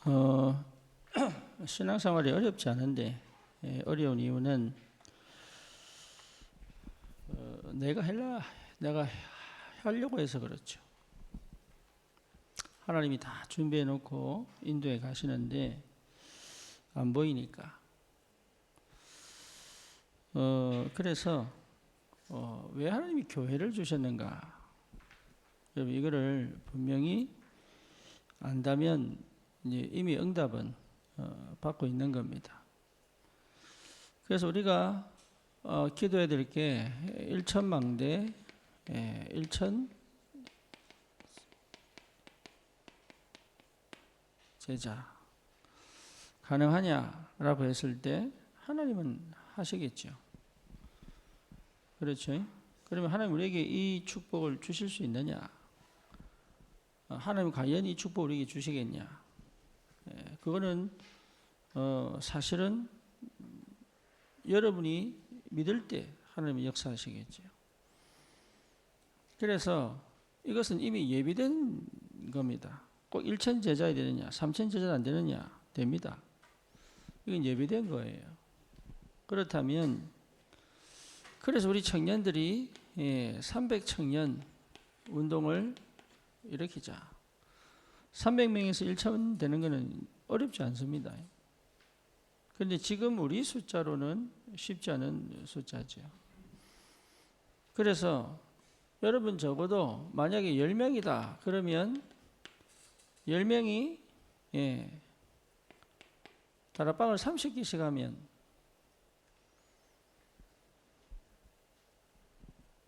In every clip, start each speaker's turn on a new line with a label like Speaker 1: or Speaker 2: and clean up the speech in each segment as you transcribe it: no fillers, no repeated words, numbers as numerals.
Speaker 1: 어, 신앙생활이 어렵지 않은데 어려운 이유는 내가 하려고 해서 그렇죠. 하나님이 다 준비해 놓고 인도에 가시는데 안 보이니까. 그래서 왜 하나님이 교회를 주셨는가? 여러분 이거를 분명히 안다면 이제 이미 응답은 받고 있는 겁니다. 그래서 우리가 기도해야 될 게 일천망대, 일천 제자 가능하냐라고 했을 때 하나님은 하시겠죠. 그렇죠? 그러면 하나님 우리에게 이 축복을 주실 수 있느냐? 하나님 과연 이 축복을 우리에게 주시겠냐? 그거는 사실은 여러분이 믿을 때 하나님이 역사하시겠죠. 그래서 이것은 이미 예비된 겁니다. 꼭 1천 제자야 되느냐, 3천 제자 안 되느냐, 됩니다. 이건 예비된 거예요. 그렇다면 그래서 우리 청년들이 300청년 운동을 일으키자. 300명에서 1천 되는 것은 어렵지 않습니다. 그런데 지금 우리 숫자로는 쉽지 않은 숫자죠. 그래서 여러분 적어도 만약에 10명이다 그러면 10명이 다락방을 30개씩 하면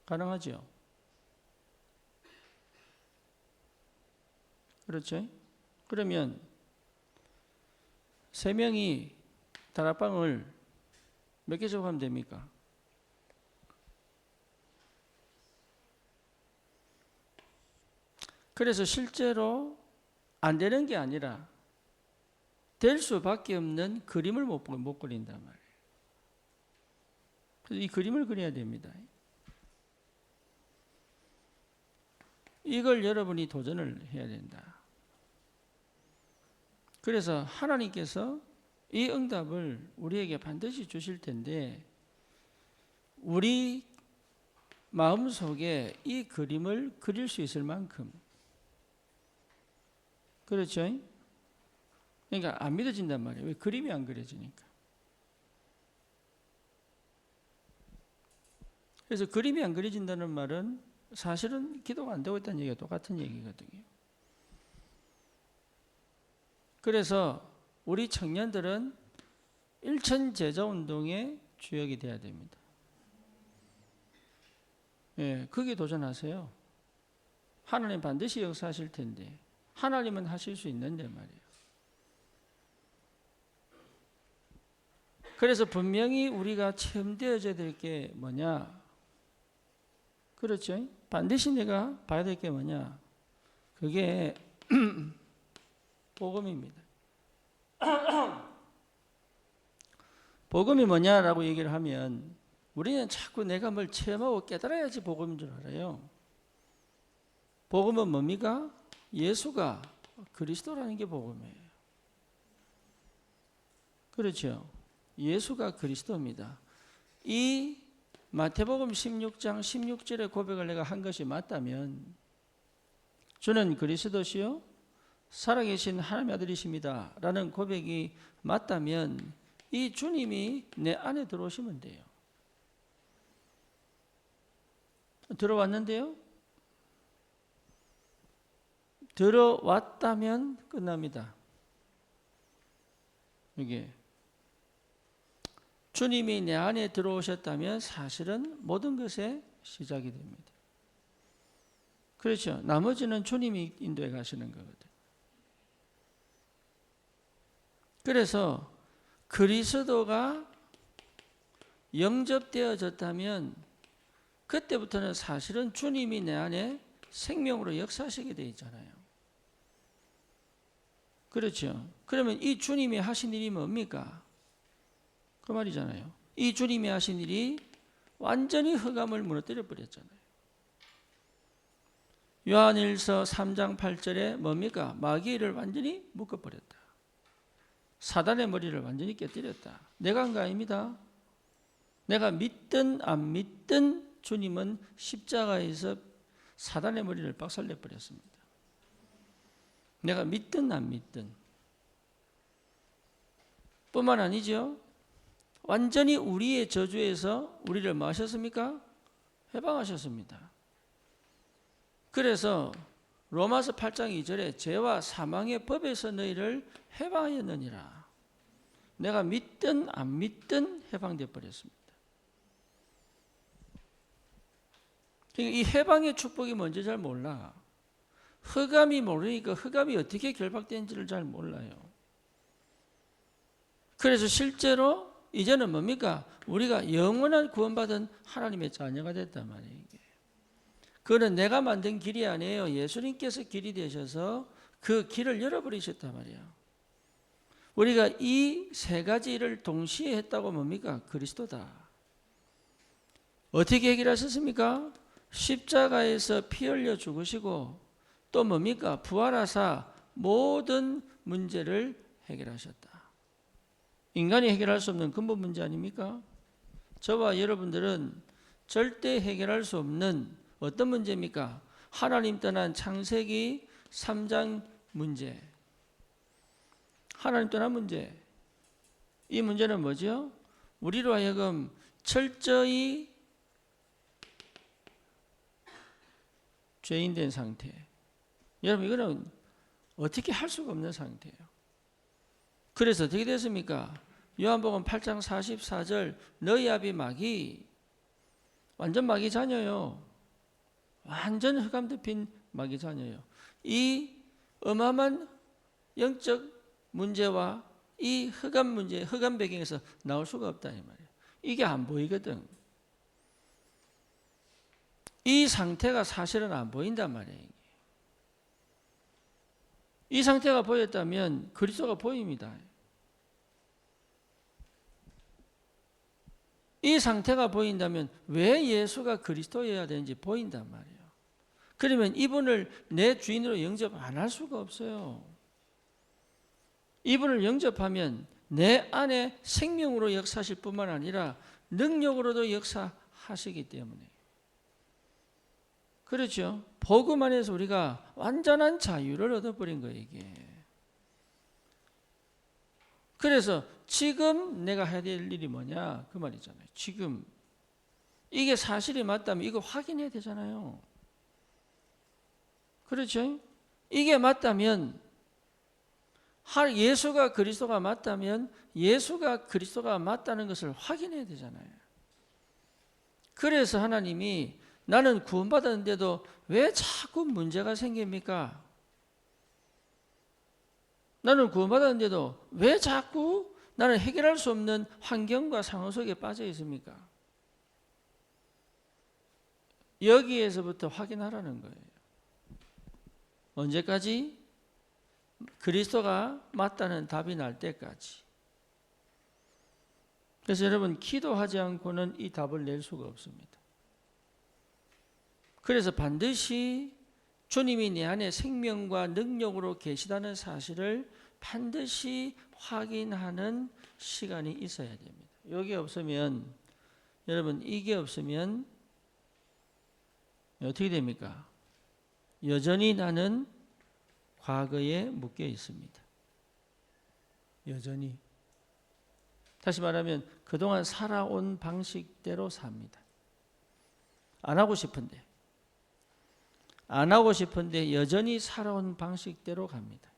Speaker 1: 가능하죠. 그렇죠? 그러면 3명이 다락방을 몇 개씩 하면 됩니까? 그래서 실제로 안 되는 게 아니라 될 수밖에 없는 그림을 못 그린단 말이에요. 그래서 이 그림을 그려야 됩니다. 이걸 여러분이 도전을 해야 된다. 그래서 하나님께서 이 응답을 우리에게 반드시 주실 텐데 우리 마음속에 이 그림을 그릴 수 있을 만큼 그렇죠? 그러니까 안 믿어진단 말이에요. 왜? 그림이 안 그려지니까. 그래서 그림이 안 그려진다는 말은 사실은 기도가 안 되고 있다는 얘기가 똑같은 얘기거든요. 그래서 우리 청년들은 일천 제자 운동의 주역이 돼야 됩니다. 거기에 도전하세요. 하나님 반드시 역사하실 텐데 하나님은 하실 수 있는데 말이에요. 그래서 분명히 우리가 체험되어져야 될 게 뭐냐? 그렇죠? 반드시 내가 봐야 될 게 뭐냐? 그게 복음입니다. 복음이 뭐냐라고 얘기를 하면 우리는 자꾸 내가 뭘 체험하고 깨달아야지 복음인 줄 알아요. 복음은 뭡니까? 예수가 그리스도라는 게 복음이에요. 그렇죠? 예수가 그리스도입니다. 이 마태복음 16장 16절의 고백을 내가 한 것이 맞다면 주는 그리스도시요 살아계신 하나님의 아들이십니다 라는 고백이 맞다면 이 주님이 내 안에 들어오시면 돼요. 들어왔는데요? 들어왔다면 끝납니다. 이게 주님이 내 안에 들어오셨다면 사실은 모든 것의 시작이 됩니다. 그렇죠. 나머지는 주님이 인도해 가시는 거거든요. 그래서 그리스도가 영접되어졌다면 그때부터는 사실은 주님이 내 안에 생명으로 역사하시게 되어 있잖아요. 그렇죠. 그러면 이 주님이 하신 일이 뭡니까? 그 말이잖아요. 이 주님이 하신 일이 완전히 흑암을 무너뜨려 버렸잖아요. 요한일서 3장 8절에 뭡니까? 마귀를 완전히 묶어버렸다. 사단의 머리를 완전히 깨뜨렸다. 내가 한 거 아닙니다. 내가 믿든 안 믿든 주님은 십자가에서 사단의 머리를 박살내 버렸습니다. 내가 믿든 안 믿든. 뿐만 아니죠. 완전히 우리의 저주에서 우리를 뭐 하셨습니까? 해방하셨습니다. 그래서 로마서 8장 2절에 죄와 사망의 법에서 너희를 해방하였느니라. 내가 믿든 안 믿든 해방되어 버렸습니다. 이 해방의 축복이 뭔지 잘 몰라. 흑암이 모르니까 흑암이 어떻게 결박된지를 잘 몰라요. 그래서 실제로 이제는 뭡니까? 우리가 영원한 구원받은 하나님의 자녀가 됐단 말이에요. 그거는 내가 만든 길이 아니에요. 예수님께서 길이 되셔서 그 길을 열어버리셨단 말이에요. 우리가 이 세 가지 일을 동시에 했다고 뭡니까? 그리스도다. 어떻게 해결하셨습니까? 십자가에서 피 흘려 죽으시고 또 뭡니까? 부활하사 모든 문제를 해결하셨다. 인간이 해결할 수 없는 근본 문제 아닙니까? 저와 여러분들은 절대 해결할 수 없는 어떤 문제입니까? 하나님 떠난 창세기 3장 문제. 하나님 떠난 문제. 이 문제는 뭐죠? 우리로 하여금 철저히 죄인된 상태. 여러분 이거는 어떻게 할 수가 없는 상태예요. 그래서 어떻게 됐습니까? 요한복음 8장 44절 너희 아비 마귀 완전 마귀 자녀요. 완전 흑암 덮인 마귀 자녀요. 이 어마어마한 영적 문제와 이 흑암 문제, 흑암 배경에서 나올 수가 없다 이 말이에요. 이게 안 보이거든. 이 상태가 사실은 안 보인단 말이에요. 이 상태가 보였다면 그리스도가 보입니다. 이 상태가 보인다면 왜 예수가 그리스도여야 되는지 보인단 말이에요. 그러면 이분을 내 주인으로 영접 안 할 수가 없어요. 이분을 영접하면 내 안에 생명으로 역사하실 뿐만 아니라 능력으로도 역사하시기 때문에. 그렇죠. 복음 안에서 우리가 완전한 자유를 얻어버린 거예요, 이게. 그래서 지금 내가 해야 될 일이 뭐냐? 그 말이잖아요. 지금. 이게 사실이 맞다면 이거 확인해야 되잖아요. 그렇죠? 이게 맞다면, 예수가 그리스도가 맞다면 예수가 그리스도가 맞다는 것을 확인해야 되잖아요. 그래서 하나님이 나는 구원받았는데도 왜 자꾸 문제가 생깁니까? 나는 구원받았는데도 왜 자꾸 나는 해결할 수 없는 환경과 상황 속에 빠져 있습니까? 여기에서부터 확인하라는 거예요. 언제까지? 그리스도가 맞다는 답이 날 때까지. 그래서 여러분 기도하지 않고는 이 답을 낼 수가 없습니다. 그래서 반드시 주님이 내 안에 생명과 능력으로 계시다는 사실을 반드시 확인하는 시간이 있어야 됩니다. 여기 없으면 여러분 이게 없으면 어떻게 됩니까? 여전히 나는 과거에 묶여 있습니다. 여전히. 다시 말하면 그동안 살아온 방식대로 삽니다. 안 하고 싶은데 여전히 살아온 방식대로 갑니다.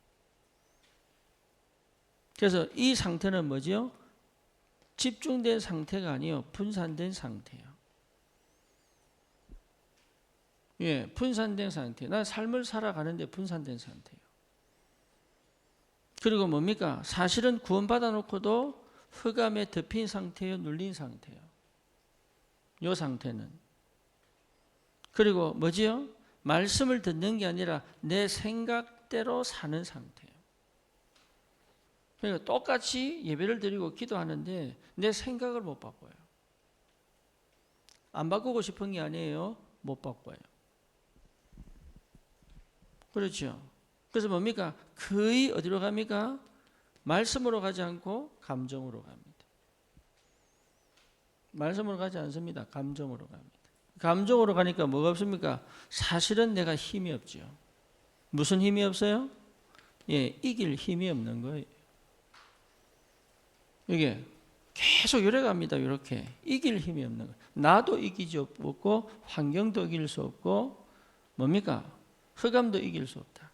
Speaker 1: 그래서 이 상태는 뭐죠? 집중된 상태가 아니에요. 분산된 상태예요. 예, 분산된 상태. 난 삶을 살아가는데 분산된 상태예요. 그리고 뭡니까? 사실은 구원받아 놓고도 흑암에 덮인 상태예요. 눌린 상태예요. 이 상태는. 그리고 뭐지요? 말씀을 듣는 게 아니라 내 생각대로 사는 상태예요. 그러니까 똑같이 예배를 드리고 기도하는데 내 생각을 못 바꿔요. 안 바꾸고 싶은 게 아니에요. 못 바꿔요. 그렇죠. 그래서 뭡니까? 거의 어디로 갑니까? 말씀으로 가지 않고 감정으로 갑니다. 말씀으로 가지 않습니다. 감정으로 갑니다. 감정으로 가니까 뭐가 없습니까? 사실은 내가 힘이 없죠. 무슨 힘이 없어요? 예, 이길 힘이 없는 거예요. 이게 계속 요래갑니다. 이렇게 이길 힘이 없는 거예요. 나도 이기지 없고 환경도 이길 수 없고 뭡니까? 흑암도 이길 수 없다.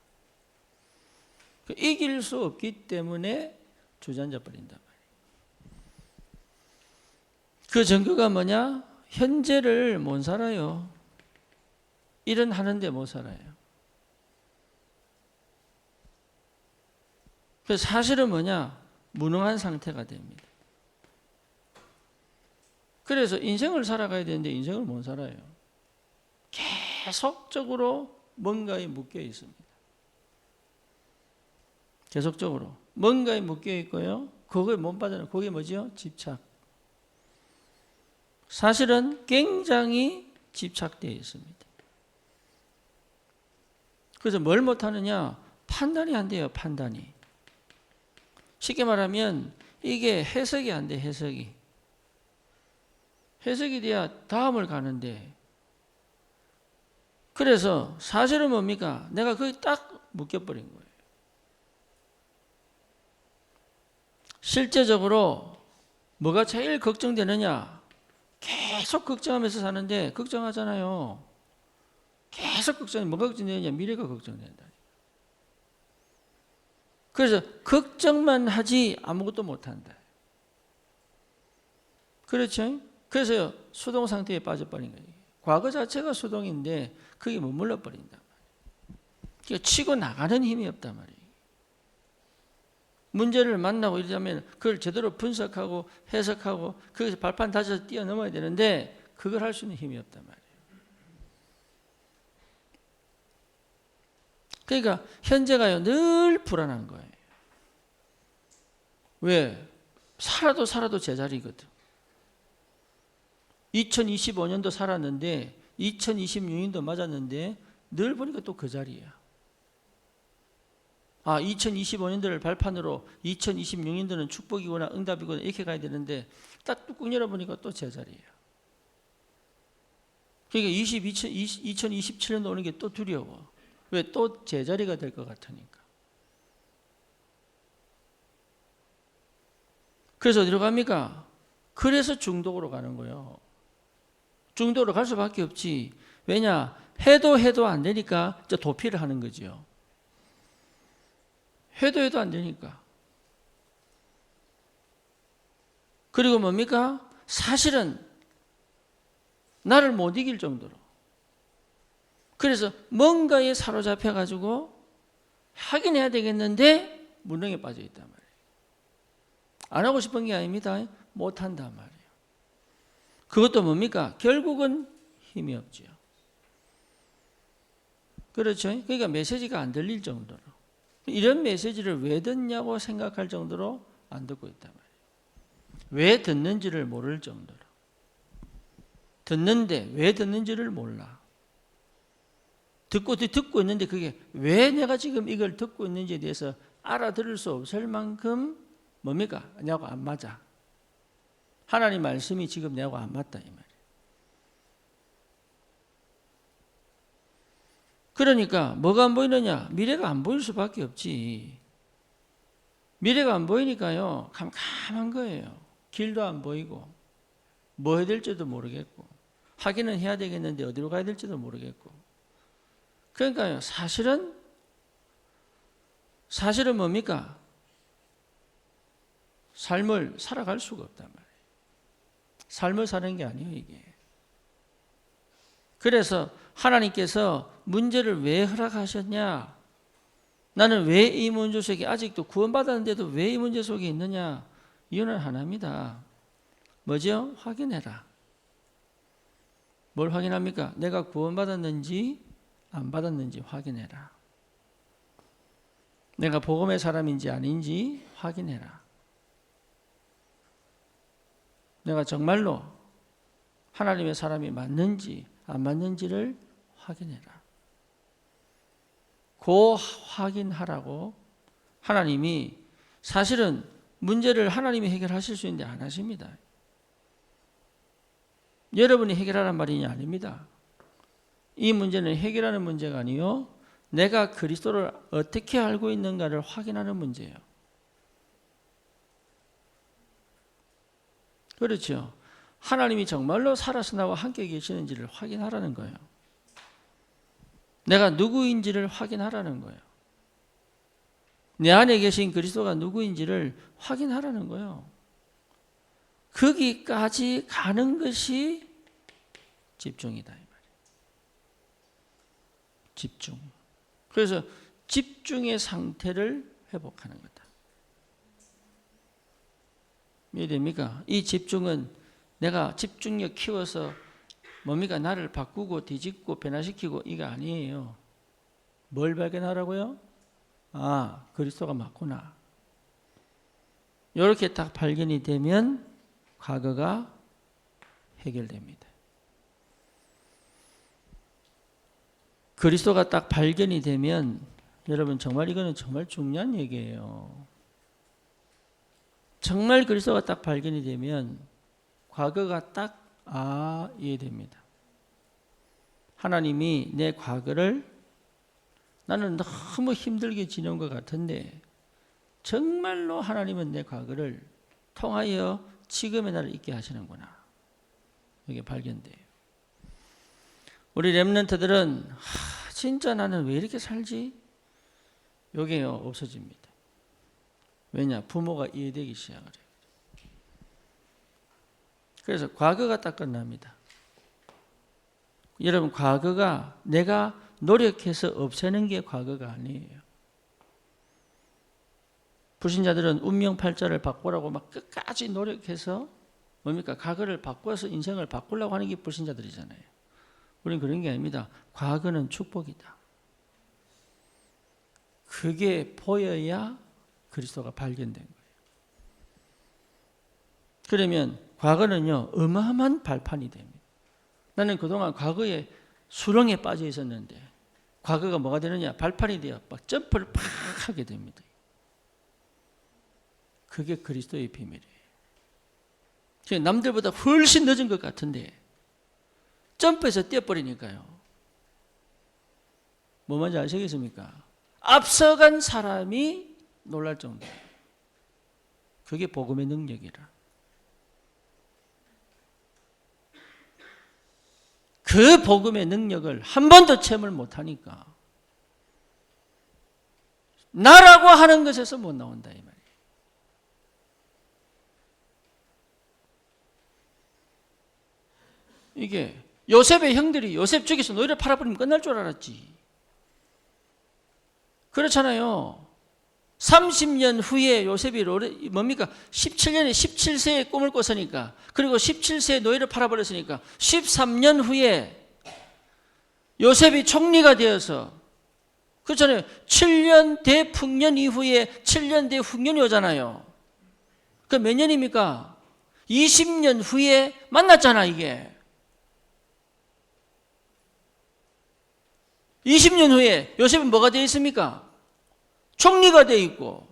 Speaker 1: 이길 수 없기 때문에 주저앉아 버린단 말이에요. 그 증거가 뭐냐? 현재를 못 살아요. 일은 하는데 못 살아요. 그래서 사실은 뭐냐? 무능한 상태가 됩니다. 그래서 인생을 살아가야 되는데 인생을 못 살아요. 계속적으로 뭔가에 묶여 있습니다. 계속적으로 뭔가에 묶여 있고요. 그거에 못 빠져나가요. 그게 뭐죠? 집착. 사실은 굉장히 집착되어 있습니다. 그래서 뭘 못하느냐? 판단이 안 돼요. 판단이. 쉽게 말하면 이게 해석이 안 돼. 해석이 돼야 다음을 가는데, 그래서 사실은 뭡니까? 내가 거기 딱 묶여버린 거예요. 실제적으로 뭐가 제일 걱정되느냐? 계속 걱정하면서 사는데 걱정하잖아요. 계속 걱정해. 뭐가 걱정되느냐? 미래가 걱정된다. 그래서 걱정만 하지 아무것도 못한다. 그렇죠? 그래서 수동 상태에 빠져버린 거예요. 과거 자체가 수동인데 그게 머물러 버린단 말이에요. 그러니까 치고 나가는 힘이 없단 말이에요. 문제를 만나고 이러자면 그걸 제대로 분석하고 해석하고 거기서 발판 다져서 뛰어넘어야 되는데 그걸 할 수 있는 힘이 없단 말이에요. 그러니까 현재가요 늘 불안한 거예요. 왜? 살아도 제자리거든. 2025년도 살았는데 2026년도 맞았는데 늘 보니까 또 그 자리야. 2025년도를 발판으로 2026년도는 축복이거나 응답이거나 이렇게 가야 되는데 딱 뚜껑 열어보니까 또 제자리예요. 그러니까 2027년도 오는 게 또 두려워. 왜? 또 제자리가 될 것 같으니까. 그래서 어디로 갑니까? 그래서 중독으로 가는 거예요. 중독으로 갈 수밖에 없지. 왜냐? 해도 안 되니까 이제 도피를 하는 거죠. 해도 안 되니까. 그리고 뭡니까? 사실은 나를 못 이길 정도로. 그래서 뭔가에 사로잡혀 가지고 하긴 해야 되겠는데 무능에 빠져 있단 말이에요. 안 하고 싶은 게 아닙니다. 못 한단 말이에요. 그것도 뭡니까? 결국은 힘이 없죠. 그렇죠? 그러니까 메시지가 안 들릴 정도로. 이런 메시지를 왜 듣냐고 생각할 정도로 안 듣고 있단 말이에요. 왜 듣는지를 모를 정도로. 듣는데 왜 듣는지를 몰라. 듣고 있는데 그게 왜 내가 지금 이걸 듣고 있는지에 대해서 알아들을 수 없을 만큼 뭡니까? 내하고 안 맞아. 하나님 말씀이 지금 내하고 안 맞다 이 말이에요. 그러니까 뭐가 안 보이느냐? 미래가 안 보일 수밖에 없지. 미래가 안 보이니까요 캄캄한 거예요. 길도 안 보이고 뭐 해야 될지도 모르겠고 하기는 해야 되겠는데 어디로 가야 될지도 모르겠고. 그러니까요 사실은 뭡니까? 삶을 살아갈 수가 없단 말이에요. 삶을 사는 게 아니에요 이게. 그래서 하나님께서 문제를 왜 허락하셨냐? 나는 왜 이 문제 속에 아직도 구원받았는데도 왜 이 문제 속에 있느냐? 이유는 하나입니다. 뭐죠? 확인해라. 뭘 확인합니까? 내가 구원받았는지 안 받았는지 확인해라. 내가 복음의 사람인지 아닌지 확인해라. 내가 정말로 하나님의 사람이 맞는지 안 맞는지를 확인해라. 그 확인하라고 하나님이 사실은 문제를 하나님이 해결하실 수 있는데 안 하십니다. 여러분이 해결하란 말이 아닙니다. 이 문제는 해결하는 문제가 아니요, 내가 그리스도를 어떻게 알고 있는가를 확인하는 문제예요. 그렇죠. 하나님이 정말로 살아서 나와 함께 계시는지를 확인하라는 거예요. 내가 누구인지를 확인하라는 거예요. 내 안에 계신 그리스도가 누구인지를 확인하라는 거예요. 거기까지 가는 것이 집중이다, 이 말이에요. 집중. 그래서 집중의 상태를 회복하는 거다. 이해됩니까? 이 집중은 내가 집중력 키워서 뭡니까? 나를 바꾸고 뒤집고 변화시키고 이거 아니에요. 뭘 발견하라고요? 아, 그리스도가 맞구나. 이렇게 딱 발견이 되면 과거가 해결됩니다. 그리스도가 딱 발견이 되면, 여러분 정말 이거는 정말 중요한 얘기예요. 정말 그리스도가 딱 발견이 되면 과거가 딱 이해됩니다. 하나님이 내 과거를, 나는 너무 힘들게 지내온 것 같은데 정말로 하나님은 내 과거를 통하여 지금의 나를 있게 하시는구나. 이게 발견돼요. 우리 렘넌트들은 진짜 나는 왜 이렇게 살지? 이게 없어집니다. 왜냐? 부모가 이해되기 시작을 해요. 그래서 과거가 딱 끝납니다. 여러분, 과거가 내가 노력해서 없애는 게 과거가 아니에요. 불신자들은 운명팔자를 바꾸라고 막 끝까지 노력해서 뭡니까? 과거를 바꿔서 인생을 바꾸려고 하는 게 불신자들이잖아요. 우리는 그런 게 아닙니다. 과거는 축복이다. 그게 보여야 그리스도가 발견된 거예요. 그러면 과거는요, 어마어마한 발판이 됩니다. 나는 그동안 과거에 수렁에 빠져 있었는데 과거가 뭐가 되느냐? 발판이 되어 막 점프를 팍 하게 됩니다. 그게 그리스도의 비밀이에요. 남들보다 훨씬 늦은 것 같은데 점프해서 뛰어버리니까요. 뭐 뭔지 아시겠습니까? 앞서간 사람이 놀랄 정도예요. 그게 복음의 능력이라. 그 복음의 능력을 한 번도 체험을 못하니까 나라고 하는 것에서 못 나온다, 이 말이에요. 이게 요셉의 형들이 요셉 죽여서 노예를 팔아버리면 끝날 줄 알았지. 그렇잖아요. 30년 후에 요셉이 뭡니까? 17년에 17세에 꿈을 꿨으니까, 그리고 17세에 노예를 팔아버렸으니까 13년 후에 요셉이 총리가 되어서, 그렇잖아요. 7년 대풍년 이후에 7년 대후년이 오잖아요. 그 몇 년입니까? 20년 후에 만났잖아, 이게. 20년 후에 요셉은 뭐가 되어 있습니까? 총리가 되어 있고,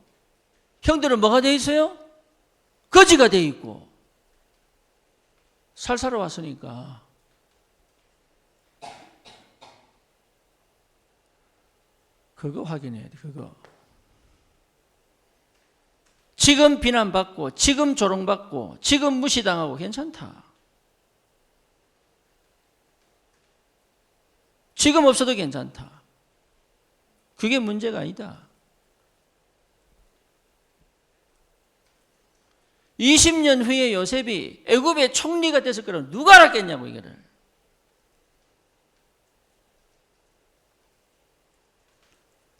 Speaker 1: 형들은 뭐가 되어 있어요? 거지가 되어 있고. 살 사러 왔으니까. 그거 확인해야 돼, 그거. 지금 비난받고, 지금 조롱받고, 지금 무시당하고 괜찮다. 지금 없어도 괜찮다. 그게 문제가 아니다. 20년 후에 요셉이 애굽의 총리가 됐을 거라면 누가 알았겠냐고, 이거를.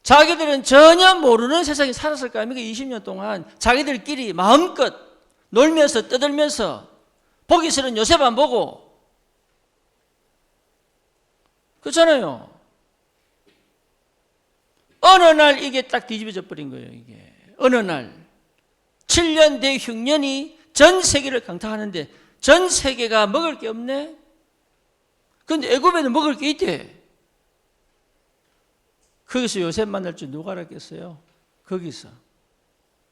Speaker 1: 자기들은 전혀 모르는 세상에 살았을 거 아닙니까? 20년 동안 자기들끼리 마음껏 놀면서 떠들면서 보기 싫은 요셉 안 보고. 그렇잖아요. 어느 날 이게 딱 뒤집어져 버린 거예요, 이게. 어느 날 7년 대흉년이 전 세계를 강타하는데 전 세계가 먹을 게 없네? 그런데 애굽에는 먹을 게 있대. 거기서 요셉 만날 줄 누가 알았겠어요? 거기서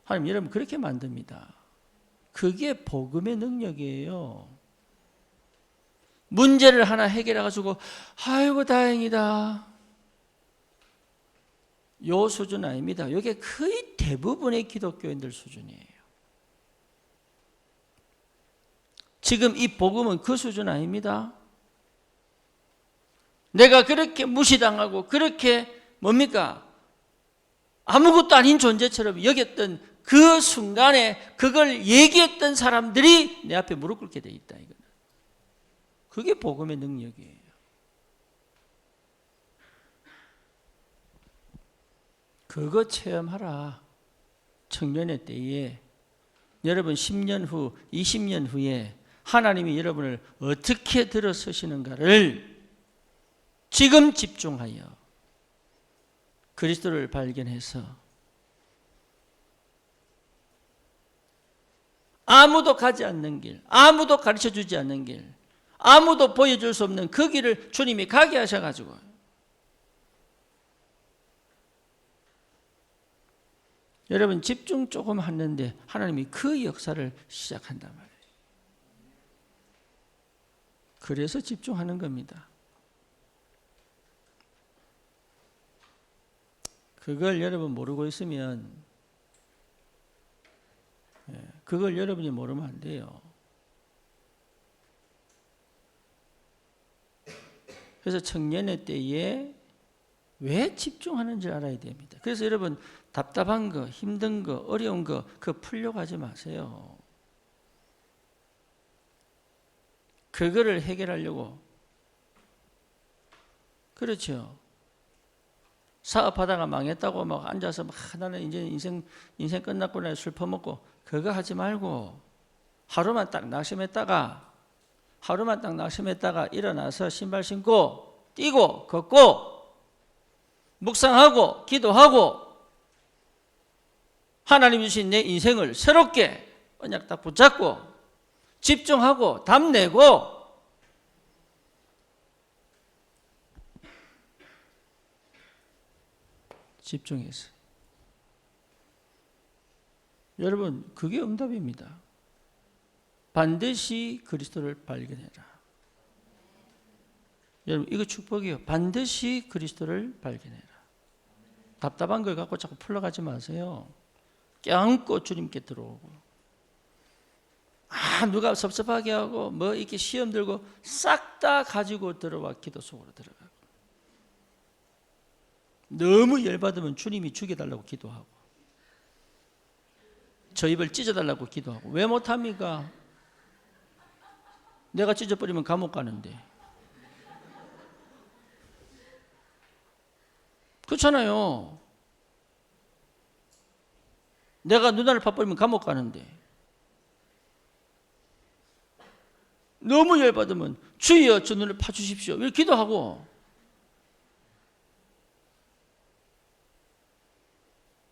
Speaker 1: 하나님 여러분 그렇게 만듭니다. 그게 복음의 능력이에요. 문제를 하나 해결해가지고 아이고 다행이다. 요 수준 아닙니다. 이게 거의 대부분의 기독교인들 수준이에요. 지금 이 복음은 그 수준 아닙니다. 내가 그렇게 무시당하고 그렇게 뭡니까? 아무것도 아닌 존재처럼 여겼던 그 순간에 그걸 얘기했던 사람들이 내 앞에 무릎 꿇게 돼 있다. 이거는. 그게 복음의 능력이에요. 그거 체험하라. 청년의 때에 여러분 10년 후, 20년 후에 하나님이 여러분을 어떻게 들어서시는가를 지금 집중하여 그리스도를 발견해서 아무도 가지 않는 길, 아무도 가르쳐 주지 않는 길, 아무도 보여줄 수 없는 그 길을 주님이 가게 하셔가지고 여러분 집중 조금 하는데 하나님이 그 역사를 시작한단 말이에요. 그래서 집중하는 겁니다. 그걸 여러분 모르고 있으면 그걸 여러분이 모르면 안 돼요. 그래서 청년의 때에 왜 집중하는지 알아야 됩니다. 그래서 여러분 답답한 거, 힘든 거, 어려운 거 그거 풀려고 하지 마세요. 그거를 해결하려고. 그렇죠. 사업하다가 망했다고 막 앉아서 막 나는 이제 인생 끝났구나 술 퍼먹고 그거 하지 말고 하루만 딱 낙심했다가 일어나서 신발 신고 뛰고 걷고 묵상하고 기도하고 하나님 주신 내 인생을 새롭게 언약 딱 붙잡고 집중하고 답내고 집중해서 여러분 그게 응답입니다. 반드시 그리스도를 발견해라. 여러분 이거 축복이에요. 반드시 그리스도를 발견해라. 답답한 걸 갖고 자꾸 풀러가지 마세요. 껴안고 주님께 들어오고 누가 섭섭하게 하고 뭐 이렇게 시험 들고 싹 다 가지고 들어와 기도 속으로 들어가고 너무 열받으면 주님이 죽여달라고 기도하고 저 입을 찢어달라고 기도하고 왜 못합니까? 내가 찢어버리면 감옥 가는데 그렇잖아요. 내가 누나를 파버리면 감옥 가는데 너무 열받으면 주여 저 눈을 파주십시오 이렇게 기도하고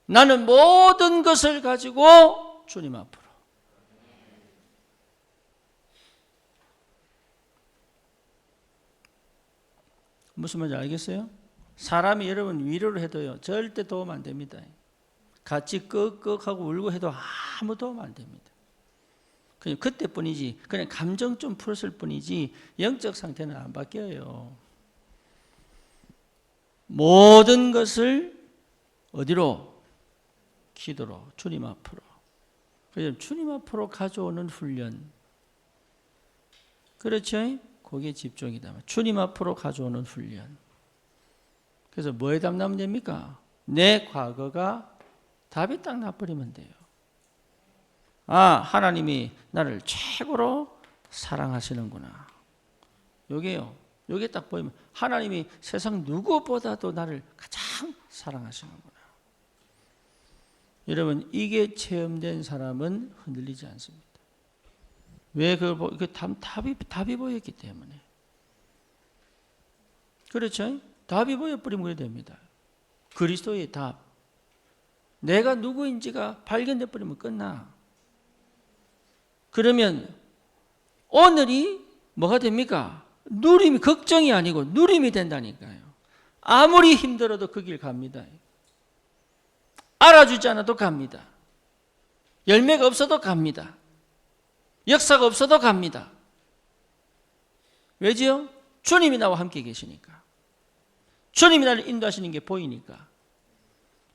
Speaker 1: 나는 모든 것을 가지고 주님 앞으로 무슨 말인지 알겠어요? 사람이 여러분 위로를 해도요 절대 도움 안 됩니다. 같이 끄끄하고 울고 해도 아무 도움 안 됩니다. 그냥 그때뿐이지 그냥 감정 좀 풀었을 뿐이지 영적 상태는 안 바뀌어요. 모든 것을 어디로? 기도로 주님 앞으로. 그래서 주님 앞으로 가져오는 훈련. 그렇죠? 거기에 집중이다. 주님 앞으로 가져오는 훈련. 그래서 뭐에 답나면 됩니까? 내 과거가 답이 딱 나버리면 돼요. 하나님이 나를 최고로 사랑하시는구나. 요게요. 요게 딱 보이면 하나님이 세상 누구보다도 나를 가장 사랑하시는구나. 여러분 이게 체험된 사람은 흔들리지 않습니다. 왜 그걸 답이 보였기 때문에. 그렇죠? 답이 보여버리면 그래 됩니다. 그리스도의 답. 내가 누구인지가 발견돼 버리면 끝나. 그러면 오늘이 뭐가 됩니까? 누림이 걱정이 아니고 누림이 된다니까요. 아무리 힘들어도 그 길 갑니다. 알아주지 않아도 갑니다. 열매가 없어도 갑니다. 역사가 없어도 갑니다. 왜지요? 주님이 나와 함께 계시니까. 주님이 나를 인도하시는 게 보이니까.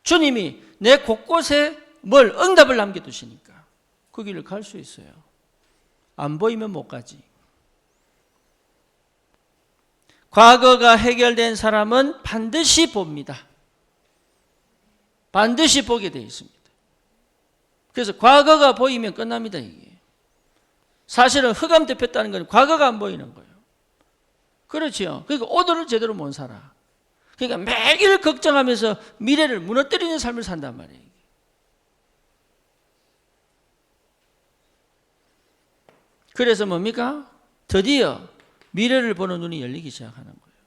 Speaker 1: 주님이 내 곳곳에 뭘 응답을 남겨두시니까 그 길을 갈 수 있어요. 안 보이면 못 가지. 과거가 해결된 사람은 반드시 봅니다. 반드시 보게 되어 있습니다. 그래서 과거가 보이면 끝납니다. 이게 사실은 흑암 덮였다는 건 과거가 안 보이는 거예요. 그렇죠. 그러니까 오늘을 제대로 못 살아. 그러니까 매일 걱정하면서 미래를 무너뜨리는 삶을 산단 말이에요. 그래서 뭡니까? 드디어 미래를 보는 눈이 열리기 시작하는 거예요.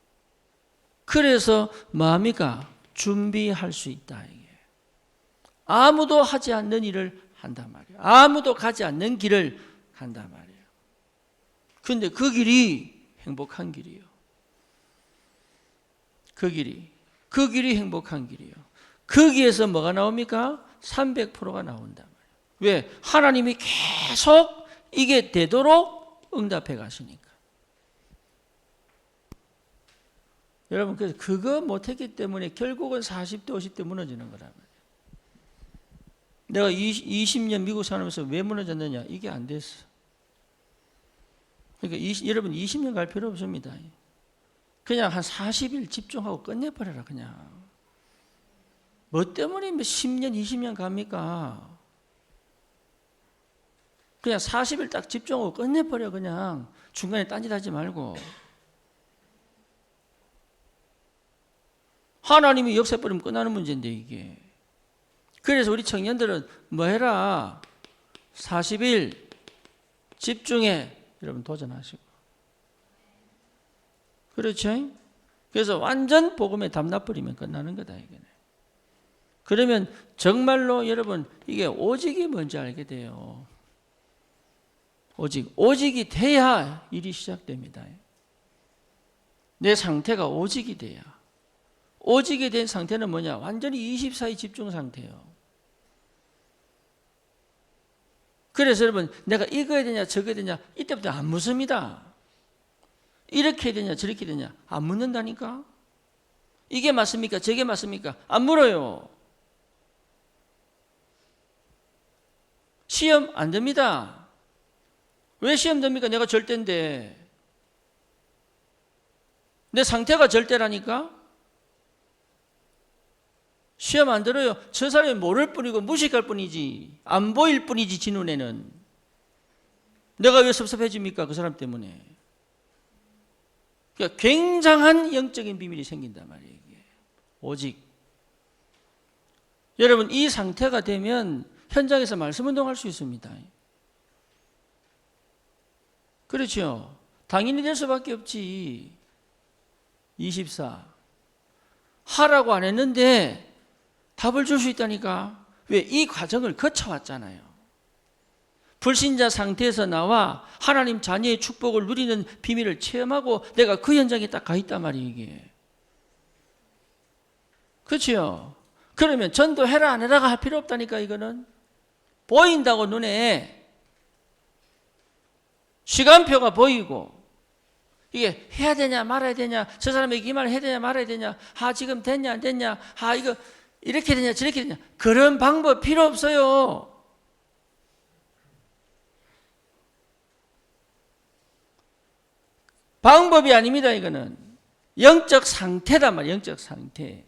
Speaker 1: 그래서 뭡니까? 준비할 수 있다. 이게. 아무도 하지 않는 일을 한단 말이에요. 아무도 가지 않는 길을 간단 말이에요. 그런데 그 길이 행복한 길이에요. 그 길이 행복한 길이에요. 거기에서 뭐가 나옵니까? 300%가 나온단 말이에요. 왜? 하나님이 계속 이게 되도록 응답해 가시니까. 여러분, 그래서 그거 못했기 때문에 결국은 40대, 50대 무너지는 거란 말이에요. 내가 20년 미국 살면서 왜 무너졌느냐? 이게 안 됐어. 그러니까 여러분 20년 갈 필요 없습니다. 그냥 한 40일 집중하고 끝내버려라. 그냥 뭐 때문에 10년 20년 갑니까? 그냥 40일 딱 집중하고 끝내버려. 그냥 중간에 딴짓하지 말고. 하나님이 역사해버리면 끝나는 문제인데 이게. 그래서 우리 청년들은 뭐 해라? 40일 집중해. 여러분 도전하시고. 그렇죠? 그래서 완전 복음에 담나버리면 끝나는 거다. 이게. 그러면 정말로 여러분 이게 오직이 뭔지 알게 돼요. 오직이 돼야 일이 시작됩니다. 내 상태가 오직이 돼야. 오직이 된 상태는 뭐냐? 완전히 24의 집중 상태예요. 그래서 여러분 내가 이거 해야 되냐 저거 해야 되냐 이때부터 안 묻습니다. 이렇게 해야 되냐 저렇게 해야 되냐 안 묻는다니까. 이게 맞습니까 저게 맞습니까 안 물어요. 시험 안 됩니다. 왜 시험 됩니까? 내가 절대인데. 내 상태가 절대라니까. 시험 안 들어요. 저 사람이 모를 뿐이고 무식할 뿐이지 안 보일 뿐이지 지 눈에는. 내가 왜 섭섭해집니까? 그 사람 때문에. 그러니까 굉장한 영적인 비밀이 생긴단 말이에요. 이게. 오직 여러분 이 상태가 되면 현장에서 말씀 운동할 수 있습니다. 그렇죠. 당연히 될 수밖에 없지. 24 하라고 안 했는데 답을 줄 수 있다니까. 왜? 이 과정을 거쳐왔잖아요. 불신자 상태에서 나와 하나님 자녀의 축복을 누리는 비밀을 체험하고 내가 그 현장에 딱 가 있단 말이에요. 이게. 그렇죠. 그러면 전도해라 안 해라가 할 필요 없다니까. 이거는 보인다고 눈에 시간표가 보이고 이게 해야 되냐 말아야 되냐 저 사람에게 이 말을 해야 되냐 말아야 되냐 지금 됐냐 안 됐냐 이거 이렇게 되냐 저렇게 되냐 그런 방법 필요 없어요. 방법이 아닙니다. 이거는 영적 상태단 말이에요. 영적 상태.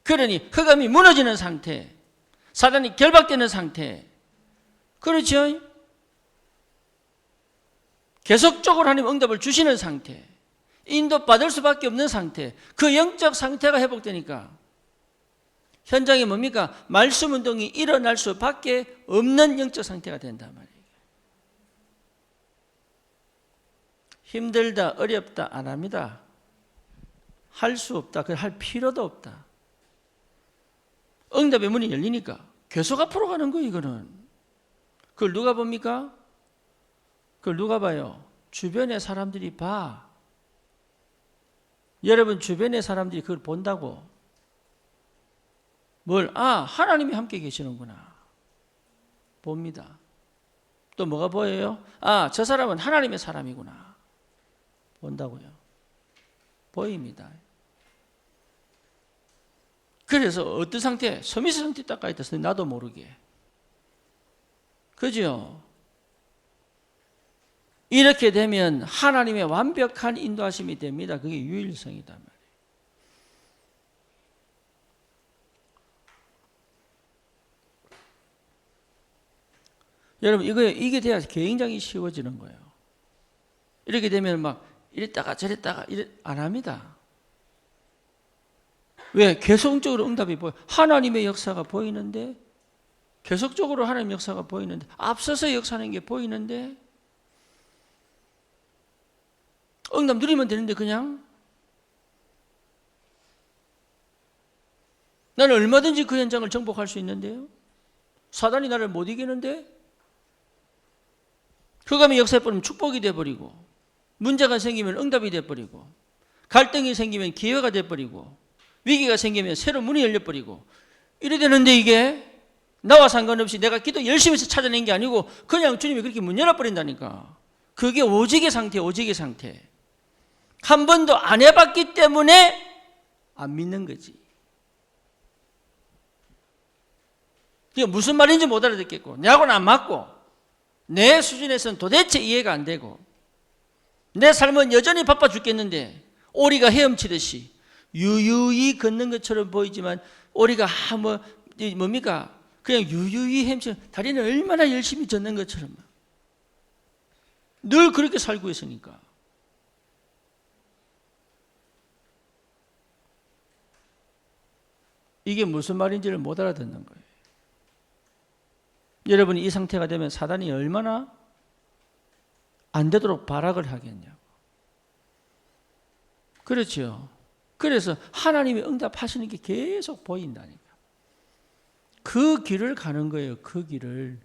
Speaker 1: 그러니 흑암이 무너지는 상태, 사단이 결박되는 상태. 그렇죠? 계속적으로 하나님 응답을 주시는 상태, 인도받을 수밖에 없는 상태, 그 영적 상태가 회복되니까 현장에 뭡니까? 말씀 운동이 일어날 수밖에 없는 영적 상태가 된단 말이에요. 힘들다, 어렵다 안 합니다. 할 수 없다, 할 필요도 없다. 응답의 문이 열리니까 계속 앞으로 가는 거예요. 이거는. 그걸 누가 봅니까? 그걸 누가 봐요? 주변의 사람들이 봐. 여러분 주변의 사람들이 그걸 본다고. 뭘? 하나님이 함께 계시는구나. 봅니다. 또 뭐가 보여요? 아, 저 사람은 하나님의 사람이구나. 본다고요. 보입니다. 그래서 어떤 상태? 서미스 상태 딱 가 있었어요. 나도 모르게. 그죠? 이렇게 되면 하나님의 완벽한 인도하심이 됩니다. 그게 유일성이다 말이에요. 여러분, 이게 돼야 굉장히 쉬워지는 거예요. 이렇게 되면 막 이랬다가 저랬다가 안 합니다. 왜? 계속적으로 응답이 보여. 하나님의 역사가 보이는데, 계속적으로 하나님의 역사가 보이는데, 앞서서 역사하는 게 보이는데, 응답 누리면 되는데 그냥 나는 얼마든지 그 현장을 정복할 수 있는데요. 사단이 나를 못 이기는데 흑암의 역사에 버리면 축복이 돼버리고, 문제가 생기면 응답이 돼버리고, 갈등이 생기면 기회가 돼버리고, 위기가 생기면 새로운 문이 열려버리고, 이래 되는데 이게 나와 상관없이 내가 기도 열심히 해서 찾아낸 게 아니고 그냥 주님이 그렇게 문 열어버린다니까. 그게 오직의 상태예요. 오직의 상태. 한 번도 안 해봤기 때문에 안 믿는 거지. 이게 무슨 말인지 못 알아듣겠고, 내하고는 안 맞고, 내 수준에서는 도대체 이해가 안 되고, 내 삶은 여전히 바빠 죽겠는데 오리가 헤엄치듯이 유유히 걷는 것처럼 보이지만 오리가 뭡니까? 그냥 유유히 헤엄치는, 다리는 얼마나 열심히 젓는 것처럼 늘 그렇게 살고 있으니까. 이게 무슨 말인지를 못 알아듣는 거예요. 여러분이 이 상태가 되면 사단이 얼마나 안 되도록 발악을 하겠냐고. 그렇죠. 그래서 하나님이 응답하시는 게 계속 보인다니까. 그 길을 가는 거예요. 그 길을.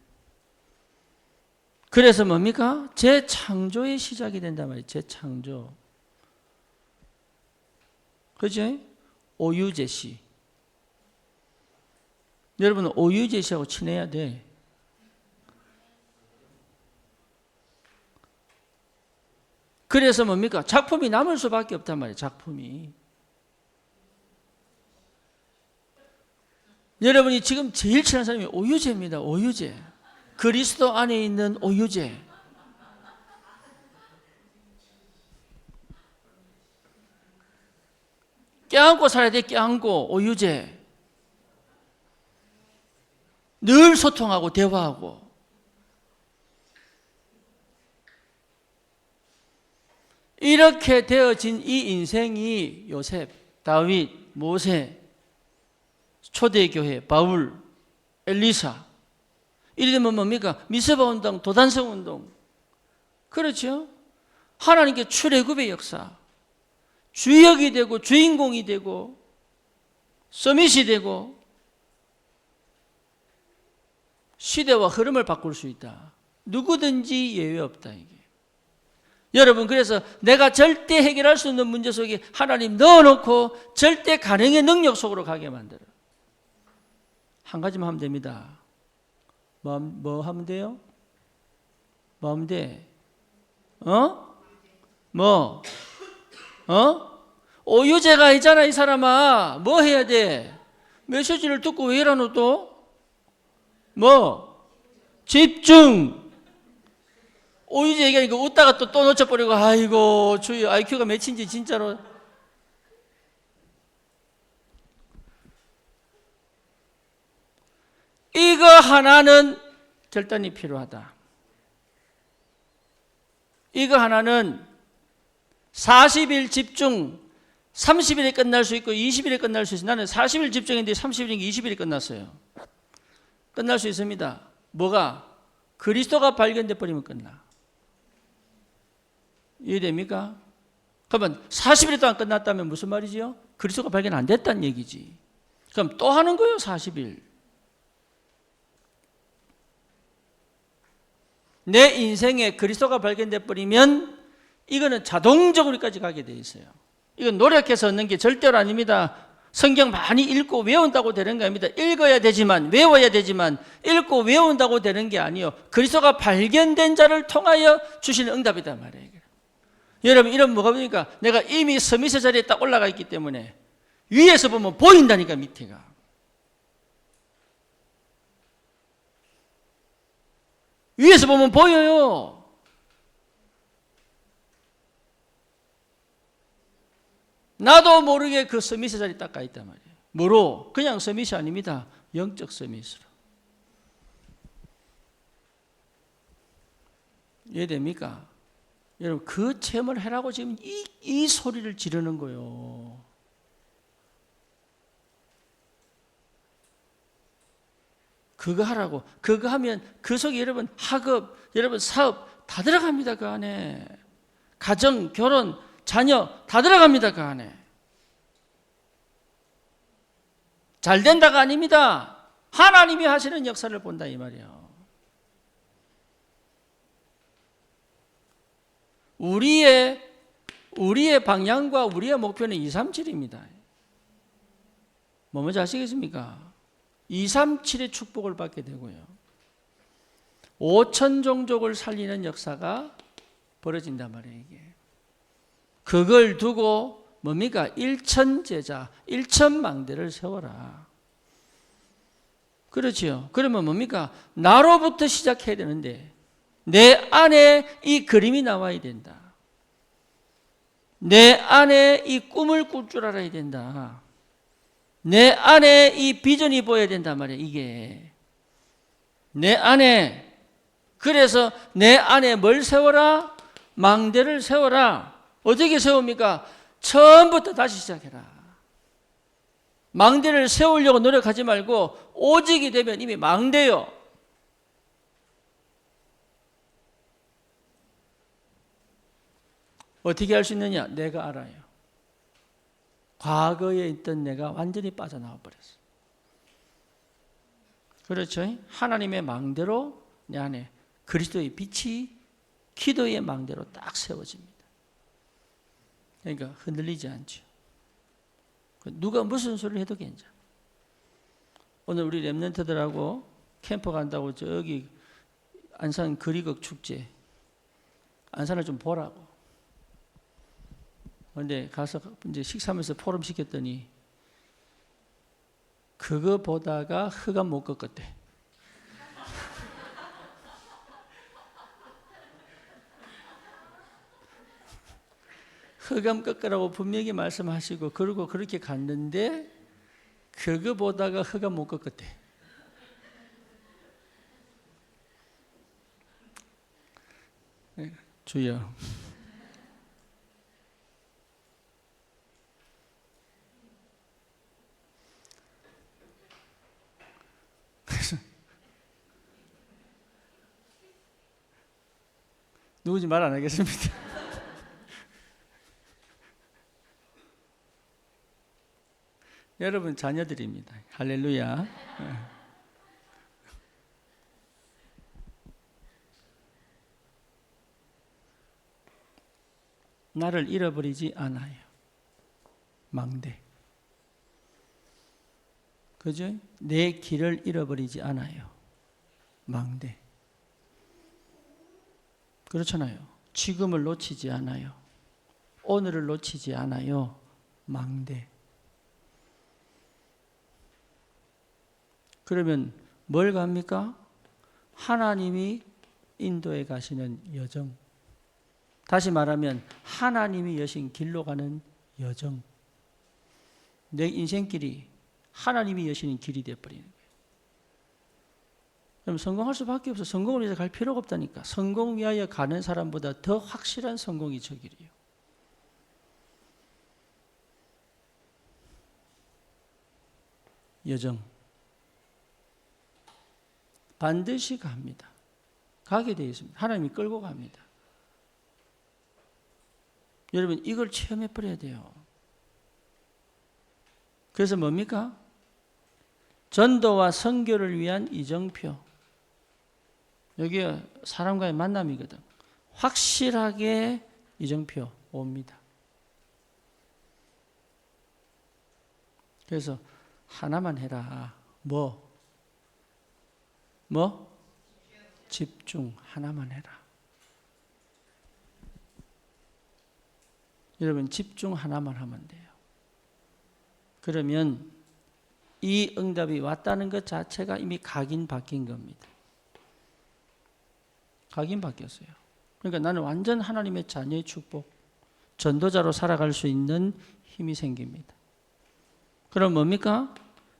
Speaker 1: 그래서 뭡니까? 재창조의 시작이 된단 말이에요. 재창조. 그죠? 오유제시. 여러분은 오유제시하고 친해야 돼. 그래서 뭡니까? 작품이 남을 수밖에 없단 말이에요. 작품이. 여러분이 지금 제일 친한 사람이 오유제입니다. 오유제. 그리스도 안에 있는 오유제. 껴안고 살아야 돼. 껴안고. 오유제. 늘 소통하고 대화하고. 이렇게 되어진 이 인생이 요셉, 다윗, 모세, 초대교회, 바울, 엘리사, 이래 되면 뭡니까? 미스바 운동, 도단성 운동. 그렇죠? 하나님께 출애굽의 역사, 주역이 되고 주인공이 되고 서밋이 되고 시대와 흐름을 바꿀 수 있다. 누구든지 예외 없다 이게. 여러분, 그래서 내가 절대 해결할 수 없는 문제 속에 하나님 넣어놓고 절대 가능의 능력 속으로 가게 만들어. 한 가지만 하면 됩니다. 뭐 하면 돼요? 뭐 하면 돼? 오유제가 있잖아, 이 사람아. 뭐 해야 돼? 메시지를 듣고 왜 이러노 또? 집중! 오유제 얘기하니까 웃다가 또 놓쳐버리고, 아이고, 주여, IQ가 몇인지 진짜로. 이거 하나는 결단이 필요하다. 이거 하나는 40일 집중, 30일에 끝날 수 있고 20일에 끝날 수 있어요. 나는 40일 집중했는데 30일인가 20일에 끝났어요. 끝날 수 있습니다. 뭐가? 그리스도가 발견돼 버리면 끝나. 이해됩니까? 그러면 40일 동안 끝났다면 무슨 말이지요? 그리스도가 발견 안 됐다는 얘기지. 그럼 또 하는 거예요, 40일. 내 인생에 그리스도가 발견돼 버리면 이거는 자동적으로까지 가게 돼 있어요. 이건 노력해서 얻는 게 절대로 아닙니다. 성경 많이 읽고 외운다고 되는 거 아닙니다. 읽어야 되지만, 외워야 되지만, 읽고 외운다고 되는 게 아니요. 그리스도가 발견된 자를 통하여 주시는 응답이단 말이에요. 여러분, 이런 뭐가 보니까 내가 이미 서밋의 자리에 딱 올라가 있기 때문에 위에서 보면 보인다니까, 밑에가. 위에서 보면 보여요. 나도 모르게 그 서밋의 자리에 딱 가 있단 말이에요. 뭐로? 그냥 서밋이 아닙니다. 영적 서밋으로. 이해됩니까? 여러분, 그 체험을 해라고 지금 이 소리를 지르는 거예요. 그거 하라고. 그거 하면 그 속에 여러분 학업, 여러분 사업 다 들어갑니다. 그 안에. 가정, 결혼, 자녀 다 들어갑니다. 그 안에. 잘 된다가 아닙니다. 하나님이 하시는 역사를 본다 이 말이에요. 우리의 방향과 우리의 목표는 237입니다. 뭐 뭔지 아시겠습니까? 237의 축복을 받게 되고요. 5천 종족을 살리는 역사가 벌어진단 말이에요. 이게. 그걸 두고 뭡니까? 1천 제자, 1천 망대를 세워라. 그렇지요. 그러면 뭡니까? 나로부터 시작해야 되는데 내 안에 이 그림이 나와야 된다. 내 안에 이 꿈을 꿀 줄 알아야 된다. 내 안에 이 비전이 보여야 된단 말이에요. 이게 내 안에. 그래서 내 안에 뭘 세워라? 망대를 세워라. 어떻게 세웁니까? 처음부터 다시 시작해라. 망대를 세우려고 노력하지 말고 오직이 되면 이미 망대요. 어떻게 할 수 있느냐? 내가 알아요. 과거에 있던 내가 완전히 빠져나와 버렸어. 그렇죠? 하나님의 망대로 내 안에 그리스도의 빛이 기도의 망대로 딱 세워집니다. 그러니까 흔들리지 않죠. 누가 무슨 소리를 해도 괜찮아. 오늘 우리 랩런트들하고 캠프 간다고 저기 안산 거리극 축제 안산을 좀 보라고. 그런데 가서 이제 식사하면서 포럼 시켰더니 그거 보다가 흑암 못 꺾었대. 흑암 꺾으라고 분명히 말씀하시고 그러고 그렇게 갔는데 그거 보다가 흑암 못 꺾었대. 주여. 누구지 말 안 하겠습니다. 여러분 자녀들입니다. 할렐루야. 나를 잃어버리지 않아요. 망대. 그죠? 내 길을 잃어버리지 않아요. 망대. 그렇잖아요. 지금을 놓치지 않아요. 오늘을 놓치지 않아요. 망대. 그러면 뭘 갑니까? 하나님이 인도에 가시는 여정. 다시 말하면 하나님이 여신 길로 가는 여정. 내 인생길이 하나님이 여시는 길이 되어버리는 거예요. 그럼 성공할 수밖에 없어. 성공을 위해서 갈 필요가 없다니까. 성공 위하여 가는 사람보다 더 확실한 성공이 저 길이에요. 여정. 반드시 갑니다. 가게 되어 있습니다. 하나님이 끌고 갑니다. 여러분 이걸 체험해 버려야 돼요. 그래서 뭡니까? 전도와 선교를 위한 이정표. 여기가 사람과의 만남이거든. 확실하게 이정표 옵니다. 그래서 하나만 해라. 뭐? 집중 하나만 해라. 여러분 집중 하나만 하면 돼요. 그러면 이 응답이 왔다는 것 자체가 이미 각인 바뀐 겁니다. 각인 바뀌었어요. 그러니까 나는 완전 하나님의 자녀의 축복, 전도자로 살아갈 수 있는 힘이 생깁니다. 그럼 뭡니까?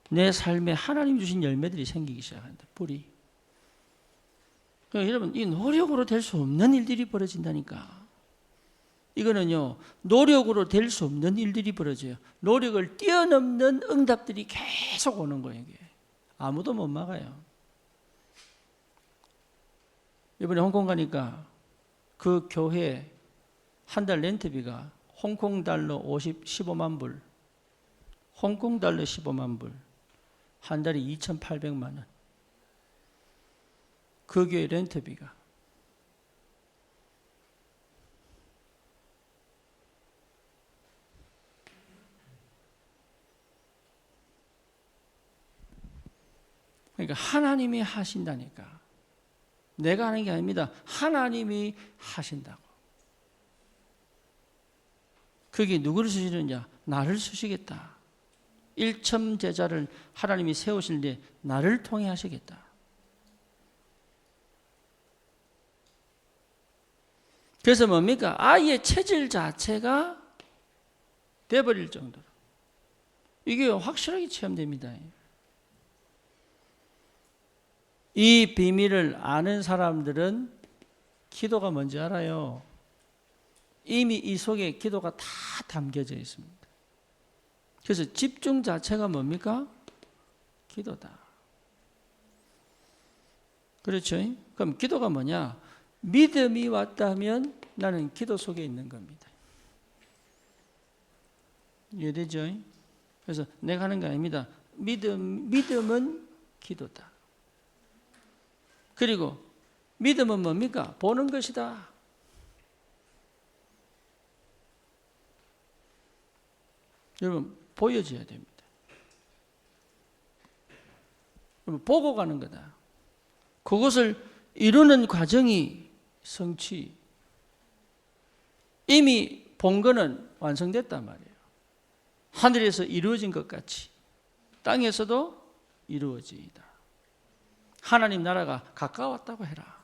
Speaker 1: 내 삶에 하나님 주신 열매들이 생기기 시작한다. 뿌리. 그러니까 여러분 이 노력으로 될 수 없는 일들이 벌어진다니까. 이거는요 노력으로 될 수 없는 일들이 벌어져요. 노력을 뛰어넘는 응답들이 계속 오는 거예요. 이게 아무도 못 막아요. 이번에 홍콩 가니까 그 교회 한 달 렌트비가 홍콩 달러 15만 불, 홍콩 달러 15만 불, 한 달에 2,800만 원. 그 교회 렌트비가. 그러니까 하나님이 하신다니까. 내가 하는 게 아닙니다. 하나님이 하신다고. 그게 누구를 쓰시느냐? 나를 쓰시겠다. 일첨 제자를 하나님이 세우실 때 나를 통해 하시겠다. 그래서 뭡니까? 아예 체질 자체가 돼버릴 정도로. 이게 확실하게 체험됩니다. 이 비밀을 아는 사람들은 기도가 뭔지 알아요. 이미 이 속에 기도가 다 담겨져 있습니다. 그래서 집중 자체가 뭡니까? 기도다. 그렇죠? 그럼 기도가 뭐냐? 믿음이 왔다면 나는 기도 속에 있는 겁니다. 이해되죠? 그래서 내가 하는 게 아닙니다. 믿음은 기도다. 그리고 믿음은 뭡니까? 보는 것이다. 여러분 보여줘야 됩니다. 여러분 보고 가는 거다. 그것을 이루는 과정이 성취. 이미 본 거는 완성됐단 말이에요. 하늘에서 이루어진 것 같이 땅에서도 이루어지이다. 하나님 나라가 가까웠다고 해라.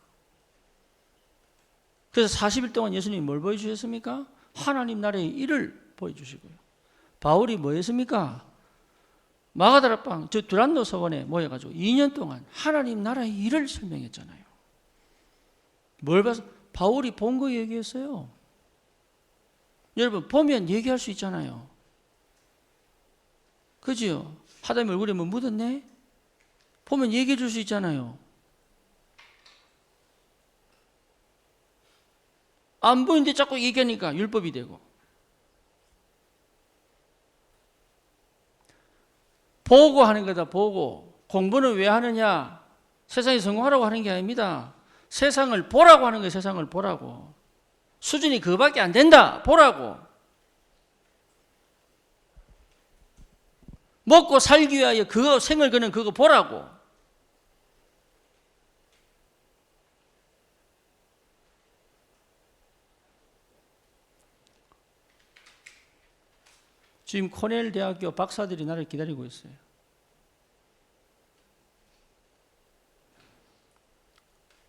Speaker 1: 그래서 40일 동안 예수님이 뭘 보여주셨습니까? 하나님 나라의 일을 보여주시고요. 바울이 뭐 했습니까? 마가다락방, 저 두란노 서원에 모여가지고 2년 동안 하나님 나라의 일을 설명했잖아요. 뭘 봐서? 바울이 본 거 얘기했어요. 여러분 보면 얘기할 수 있잖아요. 그죠? 하다님 얼굴에 뭐 묻었네? 보면 얘기해 줄 수 있잖아요. 안 보이는데 자꾸 얘기하니까 율법이 되고. 보고 하는 거다. 보고. 공부는 왜 하느냐? 세상에 성공하라고 하는 게 아닙니다. 세상을 보라고 하는 거예요. 세상을 보라고. 수준이 그거밖에 안 된다. 보라고. 먹고 살기 위하여 그거 생을 거는 그거 보라고. 지금 코넬 대학교 박사들이 나를 기다리고 있어요.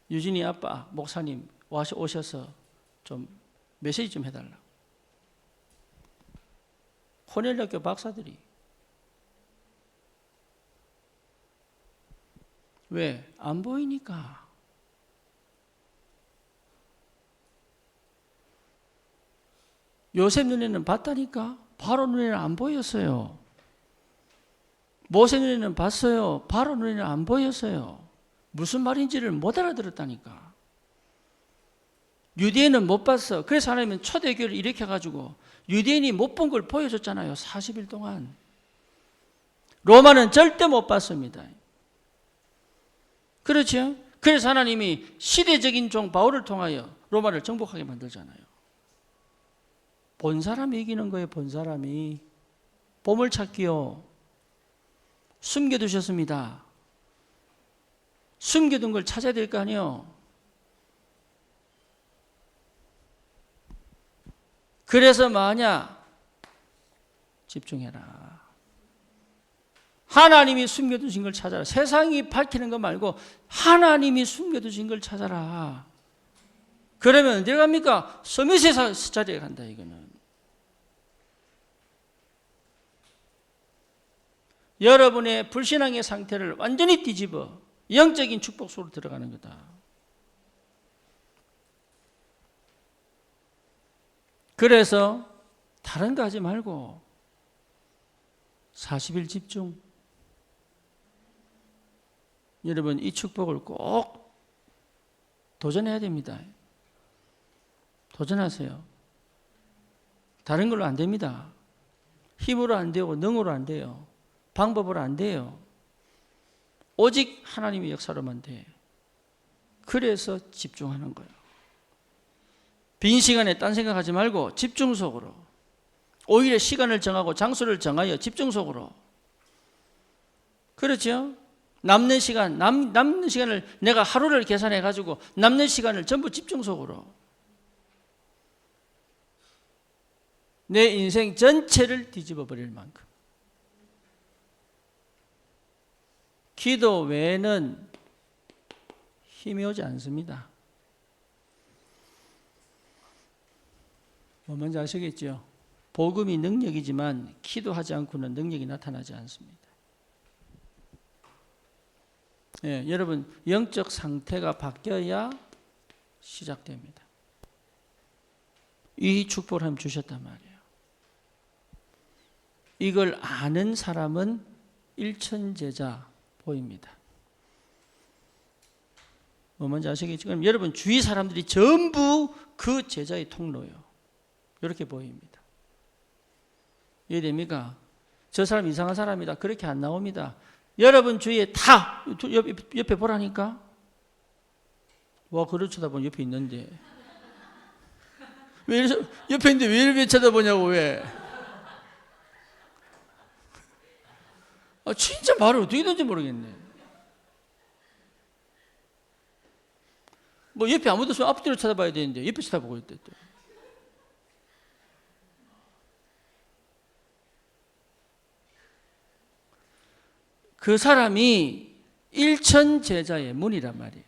Speaker 1: 유진이 아빠 목사님 오셔서 좀 메시지 좀 해달라. 코넬 대학교 박사들이. 왜? 안 보이니까. 요셉 눈에는 봤다니까. 바로 눈에는 안 보였어요. 모세 눈에는 봤어요. 바로 눈에는 안 보였어요. 무슨 말인지를 못 알아들었다니까. 유대인은 못 봤어. 그래서 하나님은 초대교회를 일으켜가지고 유대인이 못 본 걸 보여줬잖아요. 40일 동안. 로마는 절대 못 봤습니다. 그렇죠? 그래서 하나님이 시대적인 종 바울을 통하여 로마를 정복하게 만들잖아요. 본 사람이 이기는 거예요. 본 사람이. 보물찾기요. 숨겨두셨습니다. 숨겨둔 걸 찾아야 될 거 아니에요. 그래서 뭐하냐? 집중해라. 하나님이 숨겨두신 걸 찾아라. 세상이 밝히는 거 말고 하나님이 숨겨두신 걸 찾아라. 그러면 어디 갑니까? 서밋의 자리에 간다 이거는. 여러분의 불신앙의 상태를 완전히 뒤집어 영적인 축복 속으로 들어가는 거다. 그래서 다른 거 하지 말고 40일 집중. 여러분 이 축복을 꼭 도전해야 됩니다. 도전하세요. 다른 걸로 안 됩니다. 힘으로 안 되고 능으로 안 돼요. 방법으로 안 돼요. 오직 하나님의 역사로만 돼. 그래서 집중하는 거예요. 빈 시간에 딴 생각하지 말고 집중 속으로. 오히려 시간을 정하고 장소를 정하여 집중 속으로. 그렇죠? 남는 시간을 내가 하루를 계산해 가지고 남는 시간을 전부 집중 속으로. 내 인생 전체를 뒤집어 버릴 만큼. 기도 외에는 힘이 오지 않습니다. 뭐 뭔지 아시겠죠? 복음이 능력이지만 기도하지 않고는 능력이 나타나지 않습니다. 예, 여러분 영적 상태가 바뀌어야 시작됩니다. 이 축복을 하나님 주셨단 말이에요. 이걸 아는 사람은 일천제자 보입니다. 뭐 뭔지 아시겠죠? 그럼 여러분 주위 사람들이 전부 그 제자의 통로예요. 이렇게 보입니다. 이해됩니까? 저 사람 이상한 사람이다. 그렇게 안 나옵니다. 여러분 주위에 다 옆에 보라니까. 와, 그걸 쳐다보면 옆에 있는데. 왜 이래서 옆에 있는데 왜 이렇게 쳐다보냐고 왜? 아, 진짜 말을 어떻게 되는지 모르겠네. 뭐 옆에 아무도 없으면 앞뒤로 쳐다봐야 되는데 옆에 쳐다보고 있대 또. 그 사람이 일천제자의 문이란 말이에요.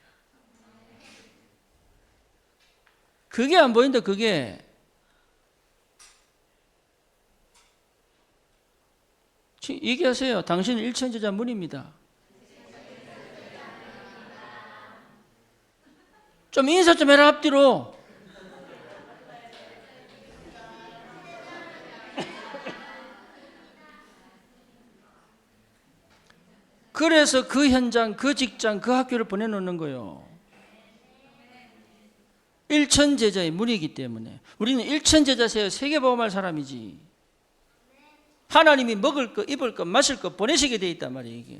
Speaker 1: 그게 안 보인다. 그게 얘기하세요. 당신은 일천제자 문입니다. 좀 인사 좀 해라 앞뒤로. 그래서 그 현장, 그 직장, 그 학교를 보내놓는 거예요. 일천제자의 문이기 때문에. 우리는 일천제자세요. 세계보험할 사람이지. 하나님이 먹을 것, 입을 것, 마실 것 보내시게 돼 있단 말이에요. 이게.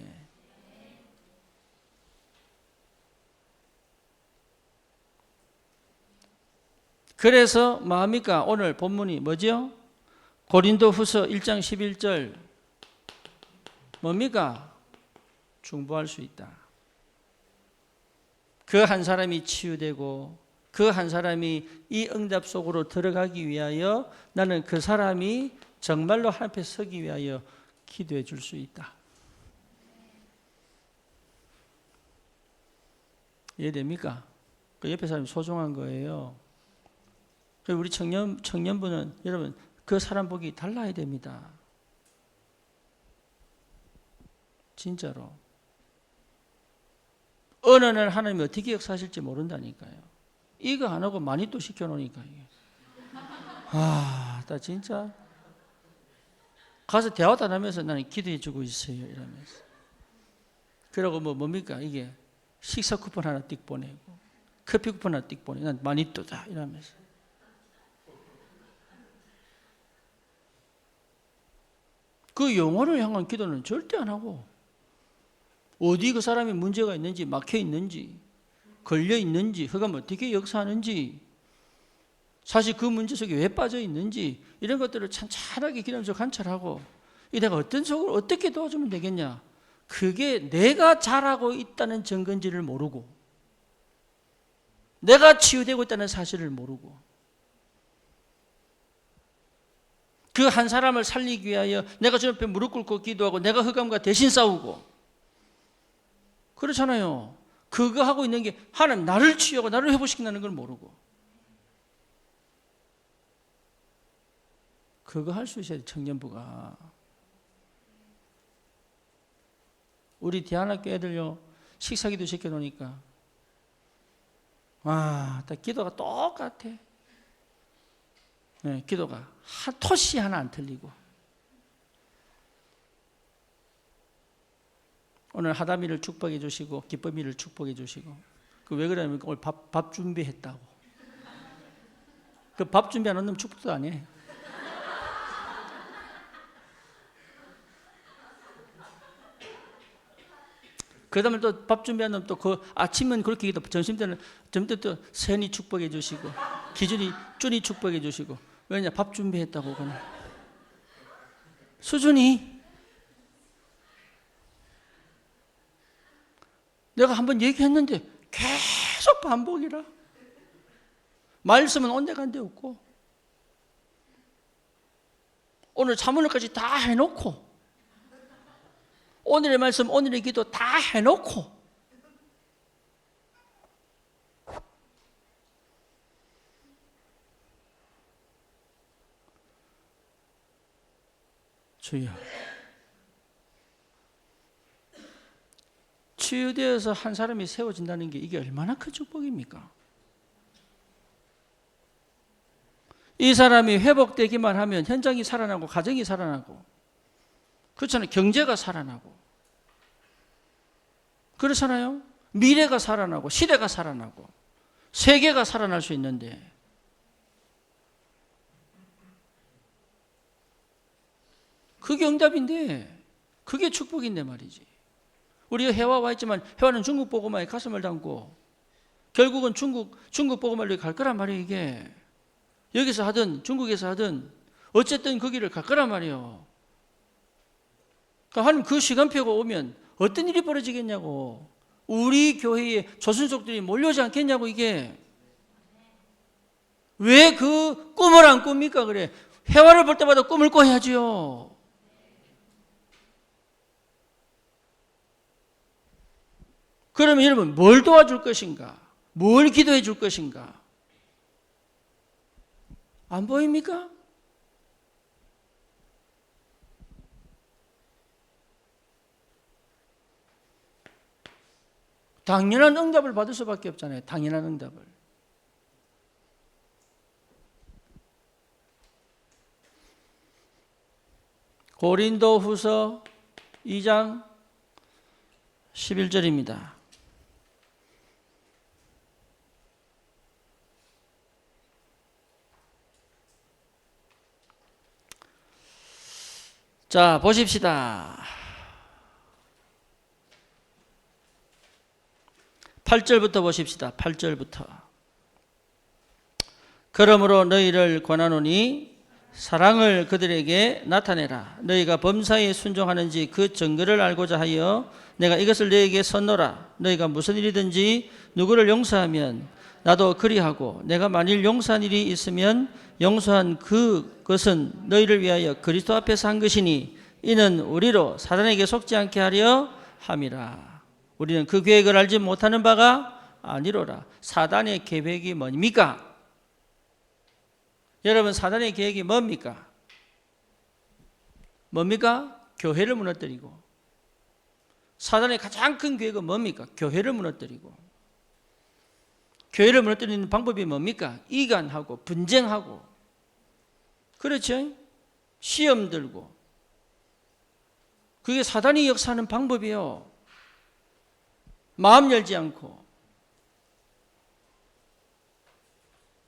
Speaker 1: 그래서 뭐합니까? 오늘 본문이 뭐죠? 고린도후서 1장 11절 뭡니까? 중보할 수 있다. 그 한 사람이 치유되고 그 한 사람이 이 응답 속으로 들어가기 위하여 나는 그 사람이 정말로 하나님 앞에 서기 위하여 기도해 줄 수 있다. 이해됩니까? 그 옆에 사람이 소중한 거예요. 우리 청년부는 여러분 그 사람 보기 달라야 됩니다. 진짜로. 어느 날 하나님이 어떻게 역사하실지 모른다니까요. 이거 안 하고 많이 또 시켜놓으니까 이게. 나 진짜 가서 대화도 안 하면서 나는 기도해주고 있어요 이러면서. 그러고 뭡니까 이게 식사 쿠폰 하나 띡 보내고 커피 쿠폰 하나 띡 보내고 난 많이 또다 이러면서. 그 영혼을 향한 기도는 절대 안 하고 어디 그 사람이 문제가 있는지 막혀 있는지 걸려 있는지 그가 어떻게 역사하는지 사실 그 문제 속에 왜 빠져 있는지 이런 것들을 찬찬하게 기도하면서 관찰하고 내가 어떤 속으로 어떻게 도와주면 되겠냐 그게 내가 잘하고 있다는 증거인지를 모르고 내가 치유되고 있다는 사실을 모르고 그 한 사람을 살리기 위하여 내가 저 옆에 무릎 꿇고 기도하고 내가 흑암과 대신 싸우고 그렇잖아요. 그거 하고 있는 게 하나님 나를 치유하고 나를 회복시킨다는 걸 모르고 그거 할 수 있어야 돼. 청년부가. 우리 대안학교 애들요 식사기도 시켜놓으니까 다 기도가 똑같아. 네, 기도가 토시 하나 안 틀리고 오늘 하다미를 축복해 주시고 기쁨이를 축복해 주시고 그 왜 그러냐면 오늘 밥 준비했다고. 그 밥 준비 안 하면 축복도 안 해. 그 다음에 또 밥 준비하면 또 그 아침은 그렇게 기도, 점심 때는 또 선이 축복해 주시고 기준이 쭈니 축복해 주시고 왜냐 밥 준비했다고 그는 수준이 내가 한번 얘기했는데 계속 반복이라 말씀은 온데간데 없고 오늘 자문을까지 다 해놓고 오늘의 말씀, 오늘의 기도 다 해놓고 주여 치유되어서 한 사람이 세워진다는 게 이게 얼마나 큰 축복입니까? 이 사람이 회복되기만 하면 현장이 살아나고 가정이 살아나고 그렇잖아요. 경제가 살아나고 그렇잖아요. 미래가 살아나고 시대가 살아나고 세계가 살아날 수 있는데 그게 응답인데 그게 축복인데 말이지. 우리가 해와 와 있지만 해와는 중국 보고마에 가슴을 담고 결국은 중국 보고마로 갈 거란 말이에요. 이게 여기서 하든 중국에서 하든 어쨌든 그 길을 갈 거란 말이에요. 그러니까 하나님 그 시간표가 오면 어떤 일이 벌어지겠냐고. 우리 교회에 조선족들이 몰려오지 않겠냐고. 이게 왜 그 꿈을 안 꿉니까? 그래 해와를 볼 때마다 꿈을 꿔야지요. 그러면 여러분 뭘 도와줄 것인가? 뭘 기도해 줄 것인가? 안 보입니까? 당연한 응답을 받을 수밖에 없잖아요. 당연한 응답을. 고린도후서 2장 11절입니다. 자, 보십시다. 8절부터 보십시다. 8절부터. 그러므로 너희를 권하노니 사랑을 그들에게 나타내라. 너희가 범사에 순종하는지 그 증거를 알고자 하여 내가 이것을 너희에게 선노라. 너희가 무슨 일이든지 누구를 용서하면 나도 그리하고 내가 만일 용서한 일이 있으면 용서한 그것은 너희를 위하여 그리스도 앞에서 한 것이니 이는 우리로 사단에게 속지 않게 하려 함이라. 우리는 그 계획을 알지 못하는 바가 아니로라. 사단의 계획이 뭡니까? 여러분 사단의 계획이 뭡니까? 뭡니까? 교회를 무너뜨리고. 사단의 가장 큰 계획은 뭡니까? 교회를 무너뜨리고. 교회를 무너뜨리는 방법이 뭡니까? 이간하고 분쟁하고 그렇죠? 시험 들고 그게 사단이 역사하는 방법이에요. 마음 열지 않고.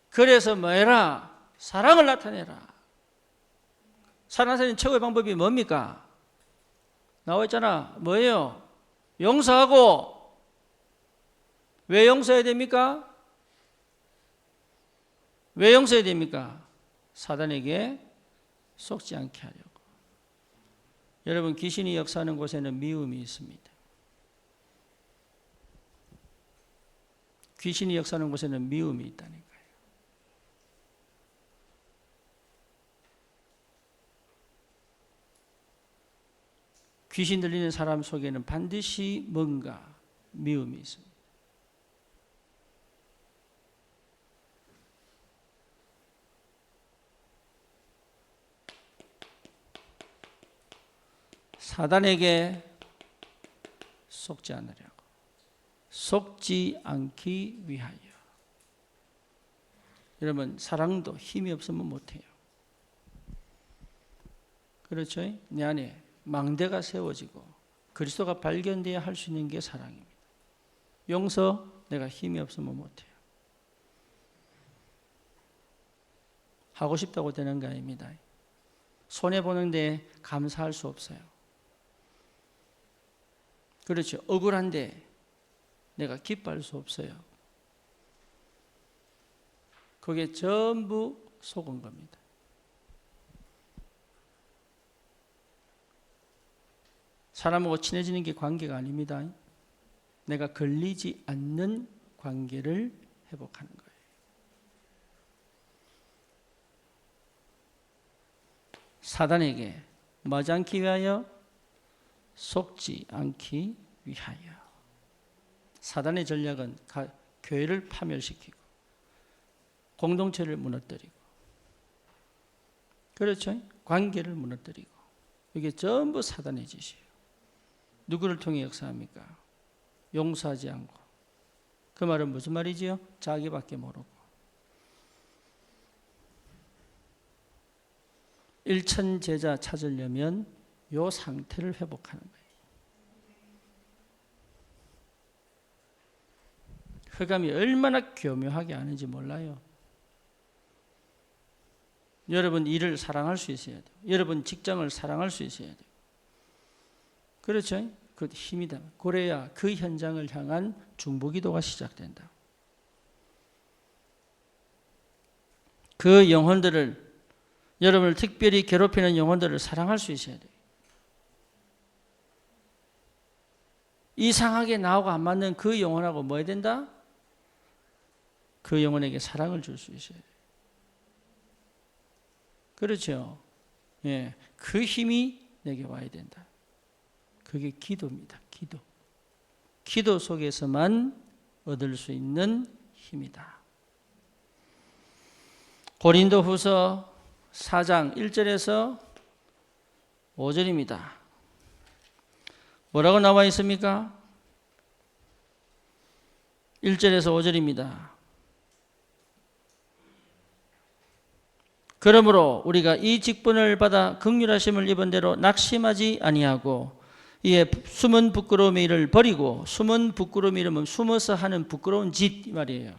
Speaker 1: 그래서 뭐해라? 사랑을 나타내라. 사랑하는 최고의 방법이 뭡니까? 나와 있잖아. 뭐예요? 용서하고. 왜 용서해야 됩니까? 왜 용서해야 됩니까? 사단에게 속지 않게 하려고. 여러분, 귀신이 역사하는 곳에는 미움이 있습니다. 귀신이 역사하는 곳에는 미움이 있다니까요. 귀신 들리는 사람 속에는 반드시 뭔가 미움이 있습니다. 사단에게 속지 않으려고, 속지 않기 위하여. 여러분, 사랑도 힘이 없으면 못해요. 그렇죠? 내 안에 망대가 세워지고 그리스도가 발견되어야 할 수 있는 게 사랑입니다. 용서, 내가 힘이 없으면 못해요. 하고 싶다고 되는 거 아닙니다. 손해보는데 감사할 수 없어요. 그렇죠. 억울한데 내가 기뻐할 수 없어요. 그게 전부 속은 겁니다. 사람하고 친해지는 게 관계가 아닙니다. 내가 걸리지 않는 관계를 회복하는 거예요. 사단에게 맞지 않기 위하여, 속지 않기 위하여. 사단의 전략은 교회를 파멸시키고 공동체를 무너뜨리고, 그렇죠? 관계를 무너뜨리고, 이게 전부 사단의 짓이에요. 누구를 통해 역사합니까? 용서하지 않고. 그 말은 무슨 말이지요? 자기밖에 모르고. 일천 제자 찾으려면 이 상태를 회복하는 거예요. 흑암이 얼마나 교묘하게 아는지 몰라요. 여러분 일을 사랑할 수 있어야 돼요. 여러분 직장을 사랑할 수 있어야 돼요. 그렇죠? 그 힘이다. 그래야 그 현장을 향한 중보기도가 시작된다. 그 영혼들을, 여러분을 특별히 괴롭히는 영혼들을 사랑할 수 있어야 돼요. 이상하게 나하고 안 맞는 그 영혼하고 뭐 해야 된다? 그 영혼에게 사랑을 줄 수 있어야 돼요. 그렇죠? 예, 그 힘이 내게 와야 된다. 그게 기도입니다. 기도. 기도 속에서만 얻을 수 있는 힘이다. 고린도후서 4장 1절에서 5절입니다. 뭐라고 나와 있습니까? 1절에서 5절입니다. 그러므로 우리가 이 직분을 받아 긍휼하심을 입은 대로 낙심하지 아니하고, 이에 숨은 부끄러움의 일을 버리고, 숨은 부끄러움이 이름은 숨어서 하는 부끄러운 짓 말이에요.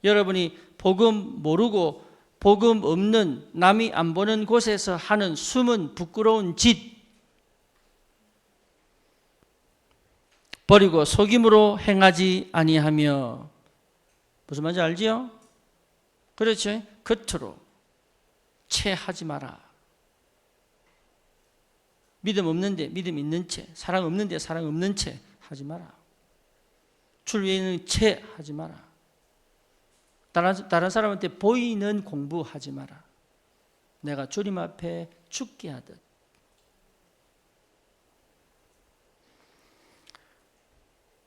Speaker 1: 여러분이 복음 모르고 복음 없는, 남이 안 보는 곳에서 하는 숨은 부끄러운 짓 버리고 속임으로 행하지 아니하며. 무슨 말인지 알지요? 그렇죠? 겉으로 체하지 마라. 믿음 없는데 믿음 있는 채, 사랑 없는데 사랑 없는 채 하지 마라. 줄 위에 있는 채 하지 마라. 다른 사람한테 보이는 공부하지 마라. 내가 주님 앞에 죽게 하듯.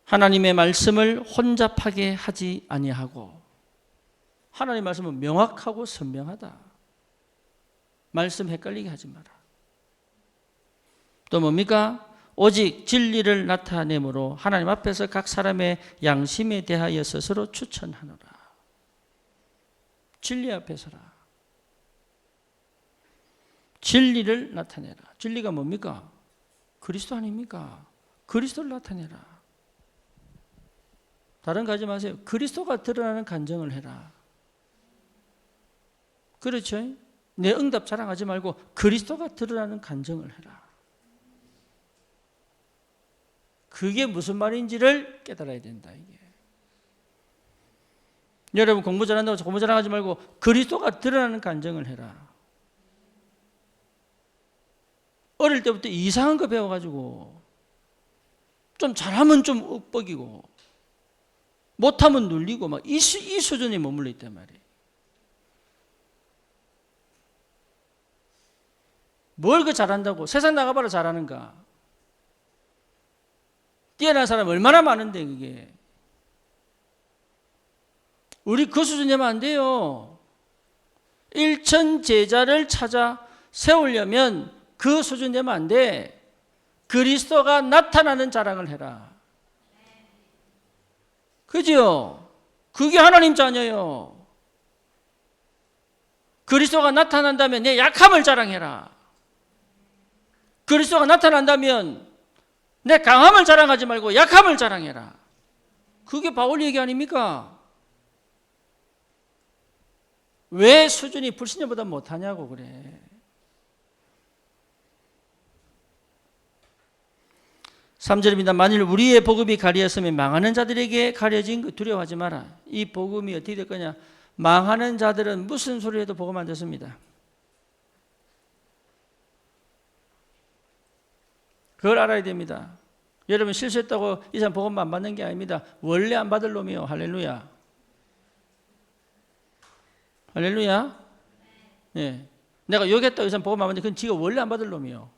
Speaker 1: 하나님의 말씀을 혼잡하게 하지 아니하고. 하나님의 말씀은 명확하고 선명하다. 말씀 헷갈리게 하지 마라. 또 뭡니까? 오직 진리를 나타내므로 하나님 앞에서 각 사람의 양심에 대하여 스스로 추천하노라. 진리 앞에 서라. 진리를 나타내라. 진리가 뭡니까? 그리스도 아닙니까? 그리스도를 나타내라. 다른 거 하지 마세요. 그리스도가 드러나는 간증을 해라. 그렇죠? 내 응답 자랑하지 말고 그리스도가 드러나는 간증을 해라. 그게 무슨 말인지를 깨달아야 된다. 이게. 여러분 공부 잘한다고 공부 자랑하지 말고 그리스도가 드러나는 간증을 해라. 어릴 때부터 이상한 거 배워가지고 좀 잘하면 좀 윽박이고 못하면 눌리고 막 이 수준에 머물러 있단 말이에요. 뭘 그 잘한다고? 세상 나가봐라 잘하는가? 뛰어난 사람 얼마나 많은데 그게. 우리 그 수준 되면 안 돼요. 일천 제자를 찾아 세우려면 그 수준 되면 안 돼. 그리스도가 나타나는 자랑을 해라. 그죠? 그게 하나님 자녀예요. 그리스도가 나타난다면 내 약함을 자랑해라. 그리스도가 나타난다면 내 강함을 자랑하지 말고 약함을 자랑해라. 그게 바울 얘기 아닙니까? 왜 수준이 불신자보다 못하냐고 그래. 3절입니다. 만일 우리의 복음이 가려졌으면 망하는 자들에게 가려진 거 두려워하지 마라. 이 복음이 어떻게 될 거냐? 망하는 자들은 무슨 소리 해도 복음 안 듣습니다. 그걸 알아야 됩니다. 여러분 실수했다고 이 사람 복음 안 받는 게 아닙니다. 원래 안 받을 놈이요. 할렐루야. 할렐루야. 네. 내가 욕했다고 이 사람 복음 안 받는데 그건 지가 원래 안 받을 놈이요.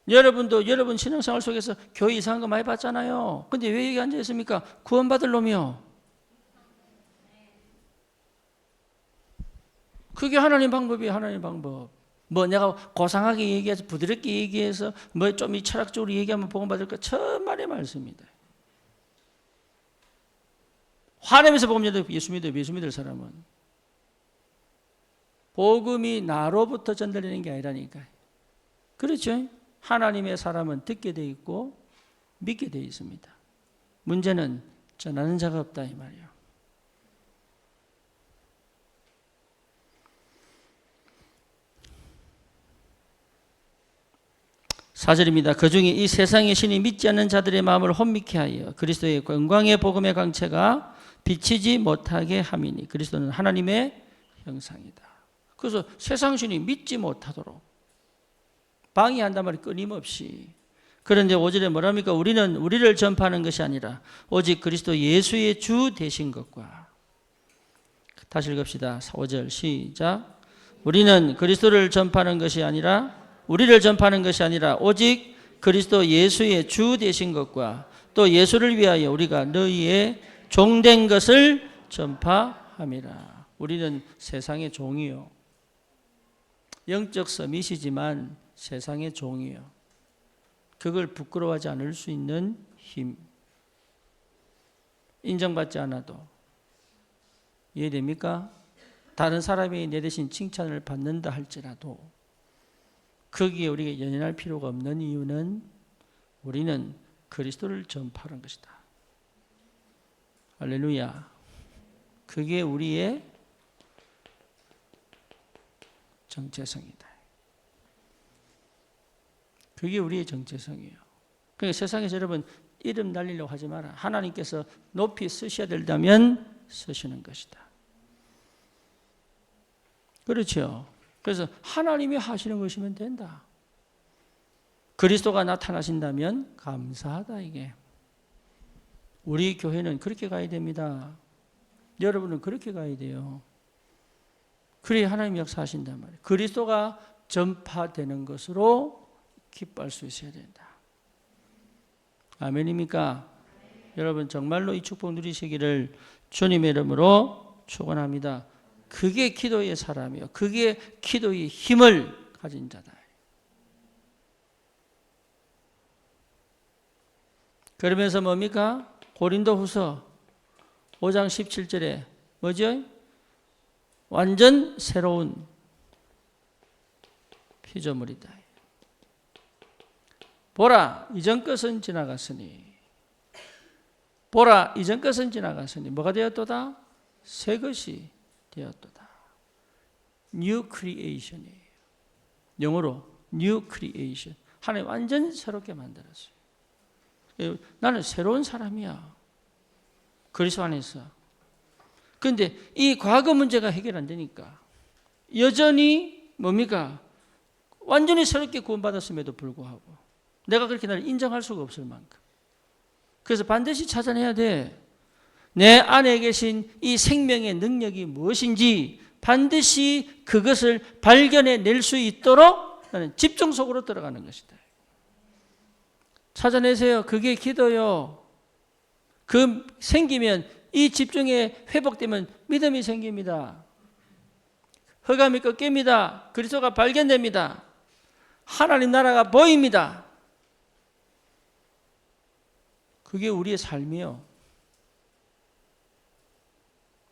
Speaker 1: 여러분도 여러분 신앙생활 속에서 교회 이상한 거 많이 봤잖아요. 근데 왜 여기 앉아 있습니까? 구원받을 놈이요. 그게 하나님 방법이에요. 하나님 방법. 뭐 내가 고상하게 얘기해서 부드럽게 얘기해서 뭐 좀 이 철학적으로 얘기하면 복음 받을까? 천만의 말씀입니다. 화내면서 복음 전해도 예수 믿을 사람은 복음이 나로부터 전달되는 게 아니라니까. 그렇죠? 하나님의 사람은 듣게 돼 있고 믿게 돼 있습니다. 문제는 전하는 자가 없다 이 말이에요. 사절입니다. 그중에 이 세상의 신이 믿지 않는 자들의 마음을 혼미케 하여 그리스도의 영광의 복음의 광채가 비치지 못하게 함이니 그리스도는 하나님의 형상이다. 그래서 세상 신이 믿지 못하도록 방해한단 말이 끊임없이. 그런데 5절에 뭐랍니까? 우리는 우리를 전파하는 것이 아니라 오직 그리스도 예수의 주 되신 것과. 다시 읽읍시다. 5절 시작. 우리는 그리스도를 전파하는 것이 아니라 우리를 전파하는 것이 아니라 오직 그리스도 예수의 주 되신 것과 또 예수를 위하여 우리가 너희의 종된 것을 전파함이라. 우리는 세상의 종이요. 영적 서밋이지만 세상의 종이요. 그걸 부끄러워하지 않을 수 있는 힘. 인정받지 않아도. 이해됩니까? 다른 사람이 내 대신 칭찬을 받는다 할지라도 거기에 우리가 연연할 필요가 없는 이유는 우리는 그리스도를 전파하는 것이다. 할렐루야. 그게 우리의 정체성이다. 그게 우리의 정체성이에요. 그러니까 세상에서 여러분 이름 날리려고 하지 마라. 하나님께서 높이 쓰셔야 된다면 쓰시는 것이다. 그렇죠. 그래서 하나님이 하시는 것이면 된다. 그리스도가 나타나신다면 감사하다 이게. 우리 교회는 그렇게 가야 됩니다. 여러분은 그렇게 가야 돼요. 그래야 하나님이 역사하신단 말이에요. 그리스도가 전파되는 것으로 기뻐할 수 있어야 된다. 아멘입니까? 여러분 정말로 이 축복 누리시기를 주님의 이름으로 축원합니다. 그게 기도의 사람이요. 그게 기도의 힘을 가진 자다. 그러면서 뭡니까? 고린도후서 5장 17절에 뭐죠? 완전 새로운 피조물이다. 보라, 이전 것은 지나갔으니. 보라, 이전 것은 지나갔으니. 뭐가 되었도다? 새 것이 되었도다. New creation이에요. 영어로 New creation. 하나님 완전 새롭게 만들었어요. 나는 새로운 사람이야. 그리스도 안에서. 그런데 이 과거 문제가 해결 안 되니까 여전히 뭡니까? 완전히 새롭게 구원받았음에도 불구하고 내가 그렇게 나를 인정할 수가 없을 만큼. 그래서 반드시 찾아내야 돼. 내 안에 계신 이 생명의 능력이 무엇인지 반드시 그것을 발견해낼 수 있도록 나는 집중 속으로 들어가는 것이다. 찾아내세요. 그게 기도요. 그 생기면 이 집중에 회복되면 믿음이 생깁니다. 흑암이 꺾입니다. 그리스도가 발견됩니다. 하나님 나라가 보입니다. 그게 우리의 삶이요.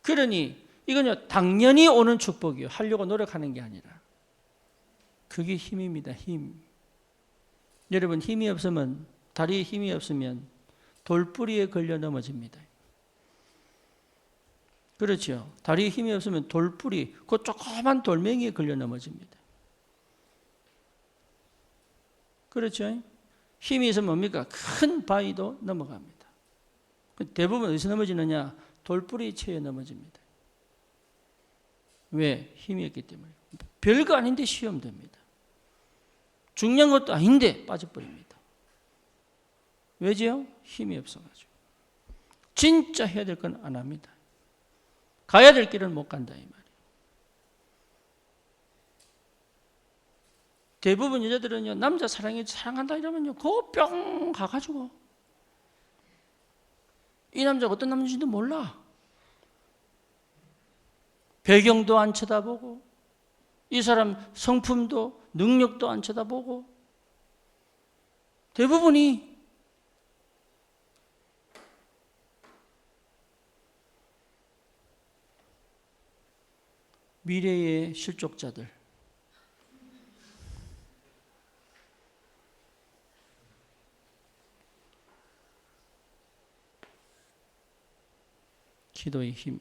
Speaker 1: 그러니 이건요 당연히 오는 축복이요. 하려고 노력하는 게 아니라 그게 힘입니다. 힘. 여러분 힘이 없으면 다리에 힘이 없으면 돌뿌리에 걸려 넘어집니다. 그렇죠. 다리에 힘이 없으면 돌뿌리, 그 조그만 돌멩이에 걸려 넘어집니다. 그렇죠. 힘이 있으면 뭡니까? 큰 바위도 넘어갑니다. 대부분 어디서 넘어지느냐? 돌뿌리 채에 넘어집니다. 왜? 힘이 없기 때문에. 별거 아닌데 시험됩니다. 중요한 것도 아닌데 빠져버립니다. 왜지요? 힘이 없어가지고. 진짜 해야 될 건 안 합니다. 가야 될 길은 못 간다 이 말이에요. 대부분 여자들은요 남자 사랑한다 이러면요 그 뿅 가가지고 이 남자가 어떤 남자인지도 몰라. 배경도 안 쳐다보고 이 사람 성품도 능력도 안 쳐다보고 대부분이 미래의 실족자들. 기도의 힘.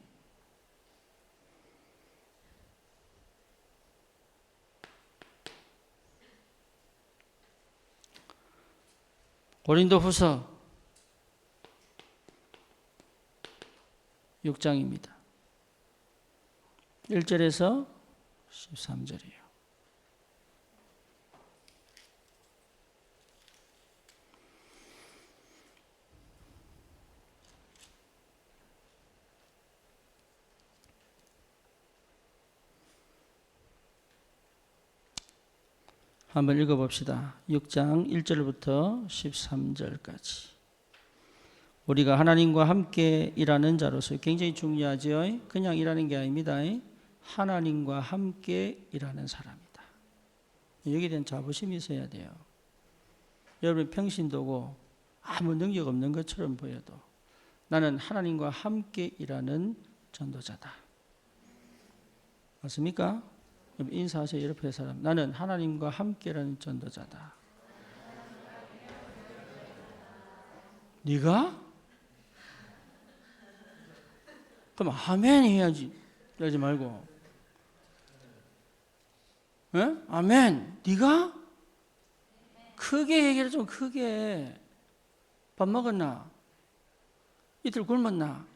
Speaker 1: 고린도후서 6장입니다. 1절에서 13절이에요. 한번 읽어봅시다. 6장 1절부터 13절까지. 우리가 하나님과 함께 일하는 자로서 굉장히 중요하죠. 그냥 일하는 게 아닙니다. 하나님과 함께 일하는 사람이다. 여기에 대한 자부심이 있어야 돼요. 여러분 평신도고 아무 능력 없는 것처럼 보여도 나는 하나님과 함께 일하는 전도자다. 맞습니까? 인사하세요. 옆에 사람. 나는 하나님과 함께라는 전도자다. 네가? 그럼 아멘 해야지. 그러지 말고. 에? 아멘. 네가? 크게 얘기를 좀 크게. 밥 먹었나? 이틀 굶었나?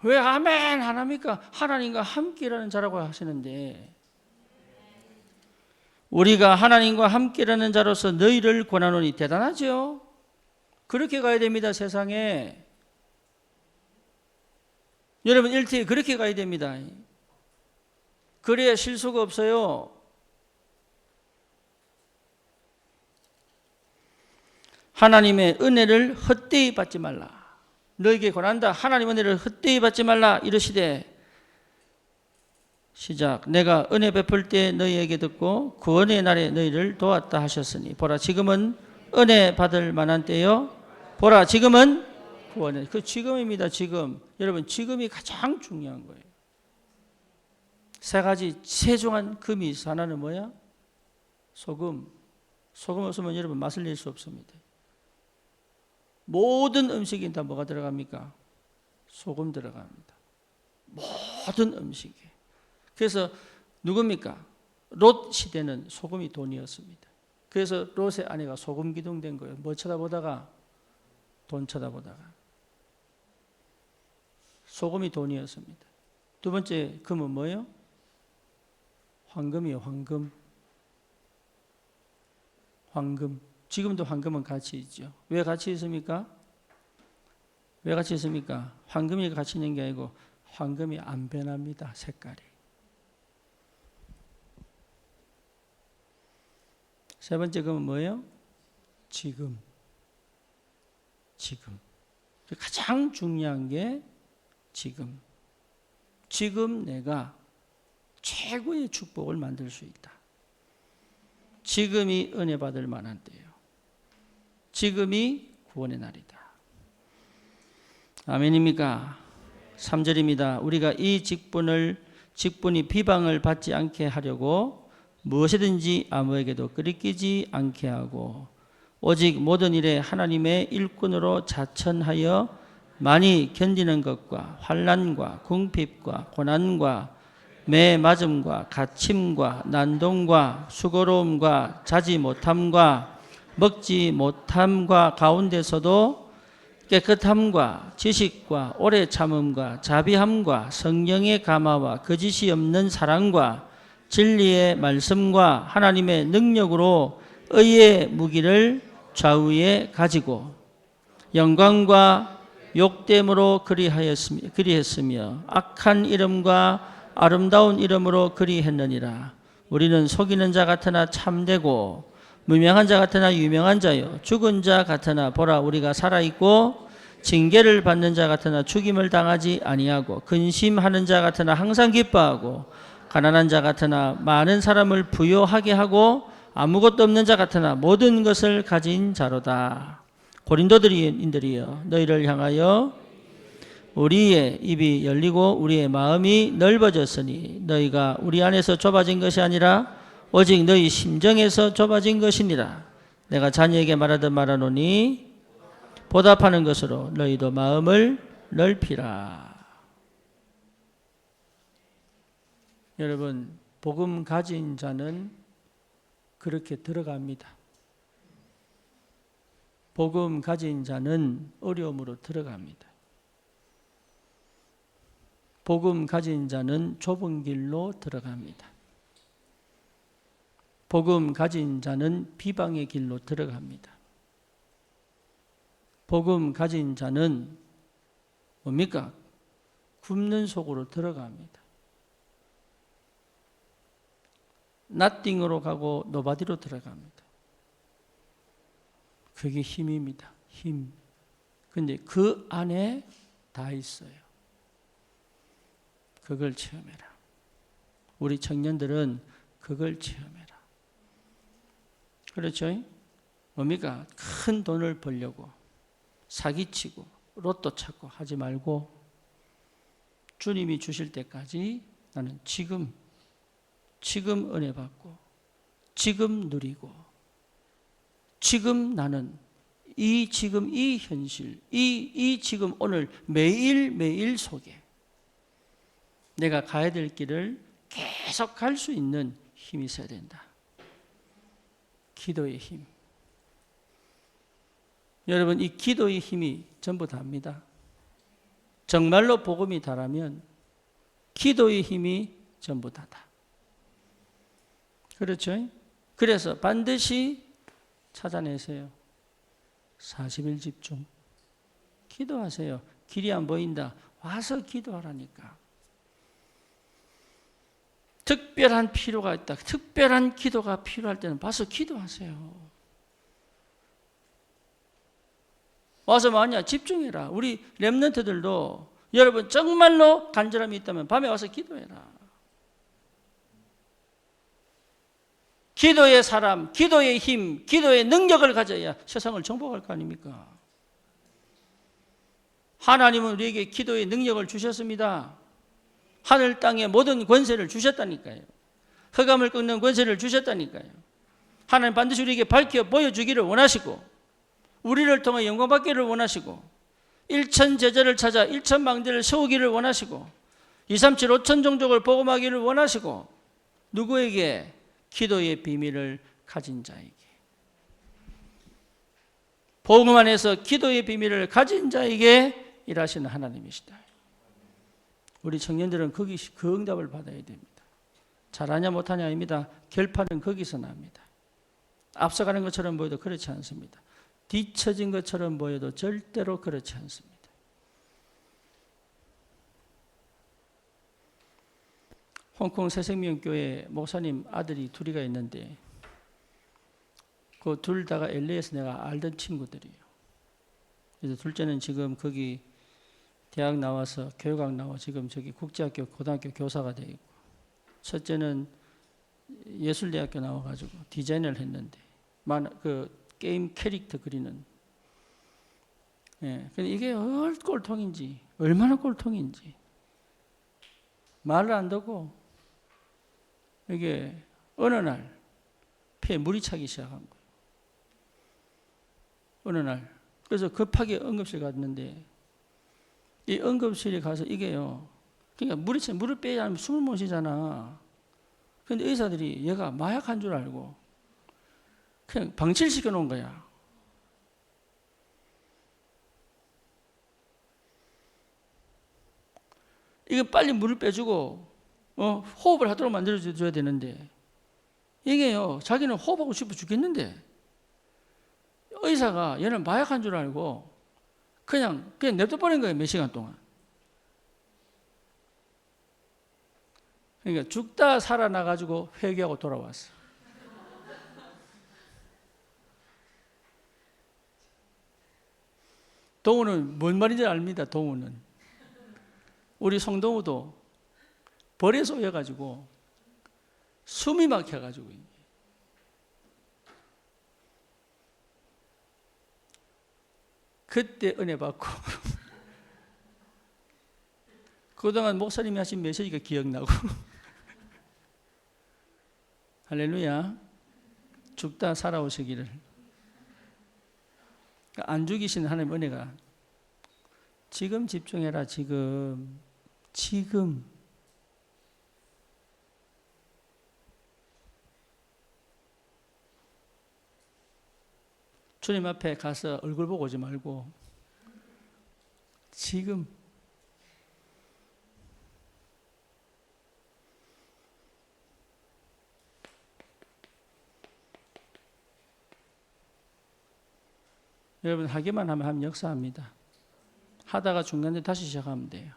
Speaker 1: 왜 아멘 안 합니까? 하나님과 함께라는 자라고 하시는데 우리가 하나님과 함께라는 자로서 너희를 권하노니 대단하죠? 그렇게 가야 됩니다. 세상에. 여러분 일터에 그렇게 가야 됩니다. 그래야 실수가 없어요. 하나님의 은혜를 헛되이 받지 말라. 너에게 권한다. 하나님 은혜를 헛되이 받지 말라. 이러시되 시작. 내가 은혜 베풀 때 너희에게 듣고 구원의 날에 너희를 도왔다 하셨으니 보라 지금은 은혜 받을 만한 때요. 보라 지금은 구원의 그 지금입니다. 지금. 여러분 지금이 가장 중요한 거예요. 세 가지 세중한 금이 있어. 하나는 뭐야? 소금. 소금 없으면 여러분 맛을 낼 수 없습니다. 모든 음식이 다 뭐가 들어갑니까? 소금 들어갑니다. 모든 음식에. 그래서 누굽니까? 롯 시대는 소금이 돈이었습니다. 그래서 롯의 아내가 소금 기둥된 거예요. 뭐 쳐다보다가? 돈 쳐다보다가. 소금이 돈이었습니다. 두 번째 금은 뭐예요? 황금이에요. 황금. 지금도 황금은 같이 있죠. 왜 같이 있습니까? 황금이 같이 있는 게 아니고 황금이 안 변합니다. 색깔이. 세 번째 금은 뭐예요? 지금. 가장 중요한 게 지금. 지금 내가 최고의 축복을 만들 수 있다. 지금이 은혜 받을 만한 때예요. 지금이 구원의 날이다. 아멘입니까? 3절입니다. 우리가 이 직분이 비방을 받지 않게 하려고 무엇이든지 아무에게도 끄리끼지 않게 하고 오직 모든 일에 하나님의 일꾼으로 자천하여 많이 견디는 것과 환난과 궁핍과 고난과 매 맞음과 갇힘과 난동과 수고로움과 자지 못함과 먹지 못함과 가운데서도 깨끗함과 지식과 오래 참음과 자비함과 성령의 감화와 거짓이 없는 사랑과 진리의 말씀과 하나님의 능력으로 의의 무기를 좌우에 가지고 영광과 욕됨으로 그리했으며 악한 이름과 아름다운 이름으로 그리했느니라. 우리는 속이는 자 같으나 참되고 무명한 자 같으나 유명한 자요 죽은 자 같으나 보라 우리가 살아있고 징계를 받는 자 같으나 죽임을 당하지 아니하고 근심하는 자 같으나 항상 기뻐하고 가난한 자 같으나 많은 사람을 부요하게 하고 아무것도 없는 자 같으나 모든 것을 가진 자로다. 고린도인들이여 너희를 향하여 우리의 입이 열리고 우리의 마음이 넓어졌으니 너희가 우리 안에서 좁아진 것이 아니라 오직 너희 심정에서 좁아진 것이니라. 내가 자녀에게 말하듯 말하노니 보답하는 것으로 너희도 마음을 넓히라. 여러분, 복음 가진 자는 그렇게 들어갑니다. 복음 가진 자는 어려움으로 들어갑니다. 복음 가진 자는 좁은 길로 들어갑니다. 복음 가진 자는 비방의 길로 들어갑니다. 복음 가진 자는 뭡니까? 굽는 속으로 들어갑니다. 나띵으로 가고 노바디로 들어갑니다. 그게 힘입니다. 힘. 근데 그 안에 다 있어요. 그걸 체험해라. 우리 청년들은 그걸 체험해라. 그렇죠? 뭡니까? 큰 돈을 벌려고 사기치고 로또 찾고 하지 말고 주님이 주실 때까지 나는 지금 은혜 받고 지금 누리고 지금 나는 이 현실 이 지금 오늘 매일 속에 내가 가야 될 길을 계속 갈 수 있는 힘이 있어야 된다. 기도의 힘. 여러분, 이 기도의 힘이 전부 다입니다. 정말로 복음이 다라면 기도의 힘이 전부 다다. 그렇죠? 그래서 반드시 찾아내세요. 40일 집중. 기도하세요. 길이 안 보인다. 와서 기도하라니까. 특별한 필요가 있다. 특별한 기도가 필요할 때는 와서 기도하세요. 와서 뭐하냐? 집중해라. 우리 렘넌트들도 여러분 정말로 간절함이 있다면 밤에 와서 기도해라. 기도의 사람, 기도의 힘, 기도의 능력을 가져야 세상을 정복할 거 아닙니까? 하나님은 우리에게 기도의 능력을 주셨습니다. 하늘 땅의 모든 권세를 주셨다니까요. 흑암을 꺾는 권세를 주셨다니까요. 하나님 반드시 우리에게 밝혀 보여주기를 원하시고 우리를 통해 영광 받기를 원하시고 1천 제자를 찾아 1천 망대를 세우기를 원하시고 2, 3, 7, 5천 종족을 복음하기를 원하시고 누구에게? 기도의 비밀을 가진 자에게. 복음 안에서 기도의 비밀을 가진 자에게 일하시는 하나님이시다. 우리 청년들은 그 응답을 받아야 됩니다. 잘하냐 못하냐 아닙니다. 결판은 거기서 납니다. 앞서가는 것처럼 보여도 그렇지 않습니다. 뒤처진 것처럼 보여도 절대로 그렇지 않습니다. 홍콩 새생명교회 목사님 아들이 둘이가 있는데 그 둘 다가 LA에서 내가 알던 친구들이에요. 그래서 둘째는 지금 거기 대학 나와서 교육학 나와 지금 저기 국제학교 고등학교 교사가 되어 있고, 첫째는 예술대학교 나와가지고 디자인을 했는데 그 게임 캐릭터 그리는. 예, 근데 이게 얼마나 꼴통인지 말을 안 듣고 이게 어느 날 폐에 물이 차기 시작한 거예요. 어느 날. 그래서 급하게 응급실 갔는데 이 응급실에 가서 이게요. 그러니까 물을 빼야 하면 숨을 못 쉬잖아. 그런데 의사들이 얘가 마약한 줄 알고 그냥 방치시켜 놓은 거야. 이거 빨리 물을 빼주고 호흡을 하도록 만들어줘야 되는데 이게요. 자기는 호흡하고 싶어 죽겠는데 의사가 얘는 마약한 줄 알고 그냥 냅둬버린 거예요. 몇 시간 동안. 그러니까 죽다 살아나가지고 회개하고 돌아왔어. 동우는 뭔 말인지 압니다. 동우는. 우리 송동우도 벌에 쏘여가지고 숨이 막혀가지고 그때 은혜 받고 그동안 목사님이 하신 메시지가 기억나고 할렐루야. 죽다 살아오시기를. 안 죽이시는 하나님 은혜가 지금 집중해라. 지금 주님 앞에 가서 얼굴 보고 오지 말고 지금 여러분 하기만 하면 역사합니다. 하다가 중간에 다시 시작하면 돼요.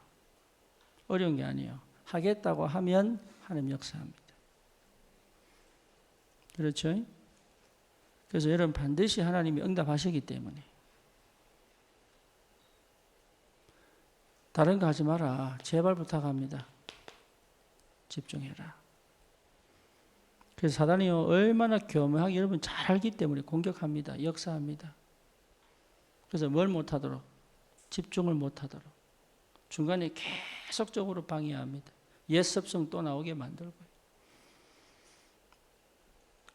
Speaker 1: 어려운 게 아니에요. 하겠다고 하면 하나님 역사합니다. 그렇죠? 그래서 여러분 반드시 하나님이 응답하시기 때문에 다른 거 하지 마라. 제발 부탁합니다. 집중해라. 그래서 사단이요 얼마나 교묘하게 여러분 잘 알기 때문에 공격합니다. 역사합니다. 그래서 뭘 못하도록, 집중을 못하도록 중간에 계속적으로 방해합니다. 옛습성 또 나오게 만들고요.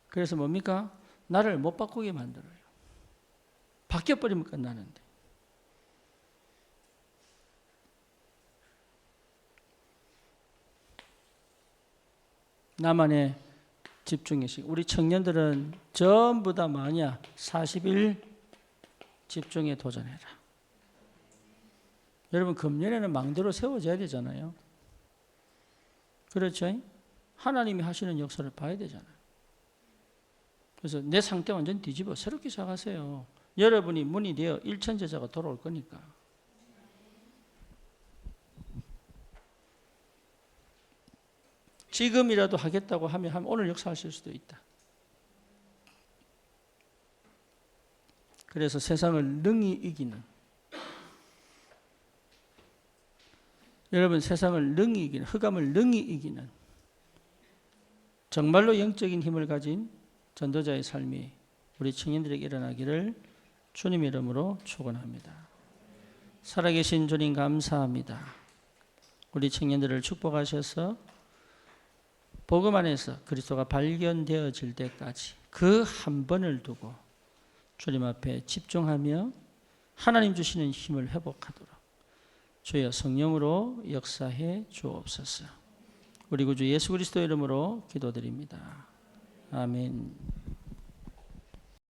Speaker 1: 그래서 뭡니까? 나를 못 바꾸게 만들어요. 바뀌어버리면 끝나는데. 나만의 집중의 시간. 우리 청년들은 전부 다 뭐냐? 40일 집중에 도전해라. 여러분 금년에는 망대로 세워져야 되잖아요. 그렇죠? 하나님이 하시는 역사를 봐야 되잖아요. 그래서 내 상태 완전 뒤집어 새롭게 시작하세요. 여러분이 문이 되어 일천제자가 돌아올 거니까. 지금이라도 하겠다고 하면 오늘 역사하실 수도 있다. 그래서 세상을 능히 이기는, 여러분 세상을 능히 이기는, 흑암을 능히 이기는 정말로 영적인 힘을 가진 전도자의 삶이 우리 청년들에게 일어나기를 주님의 이름으로 축원합니다. 살아계신 주님 감사합니다. 우리 청년들을 축복하셔서 복음 안에서 그리스도가 발견되어질 때까지 그 한 번을 두고 주님 앞에 집중하며 하나님 주시는 힘을 회복하도록 주여 성령으로 역사해 주옵소서. 우리 구주 예수 그리스도 이름으로 기도드립니다. 아멘.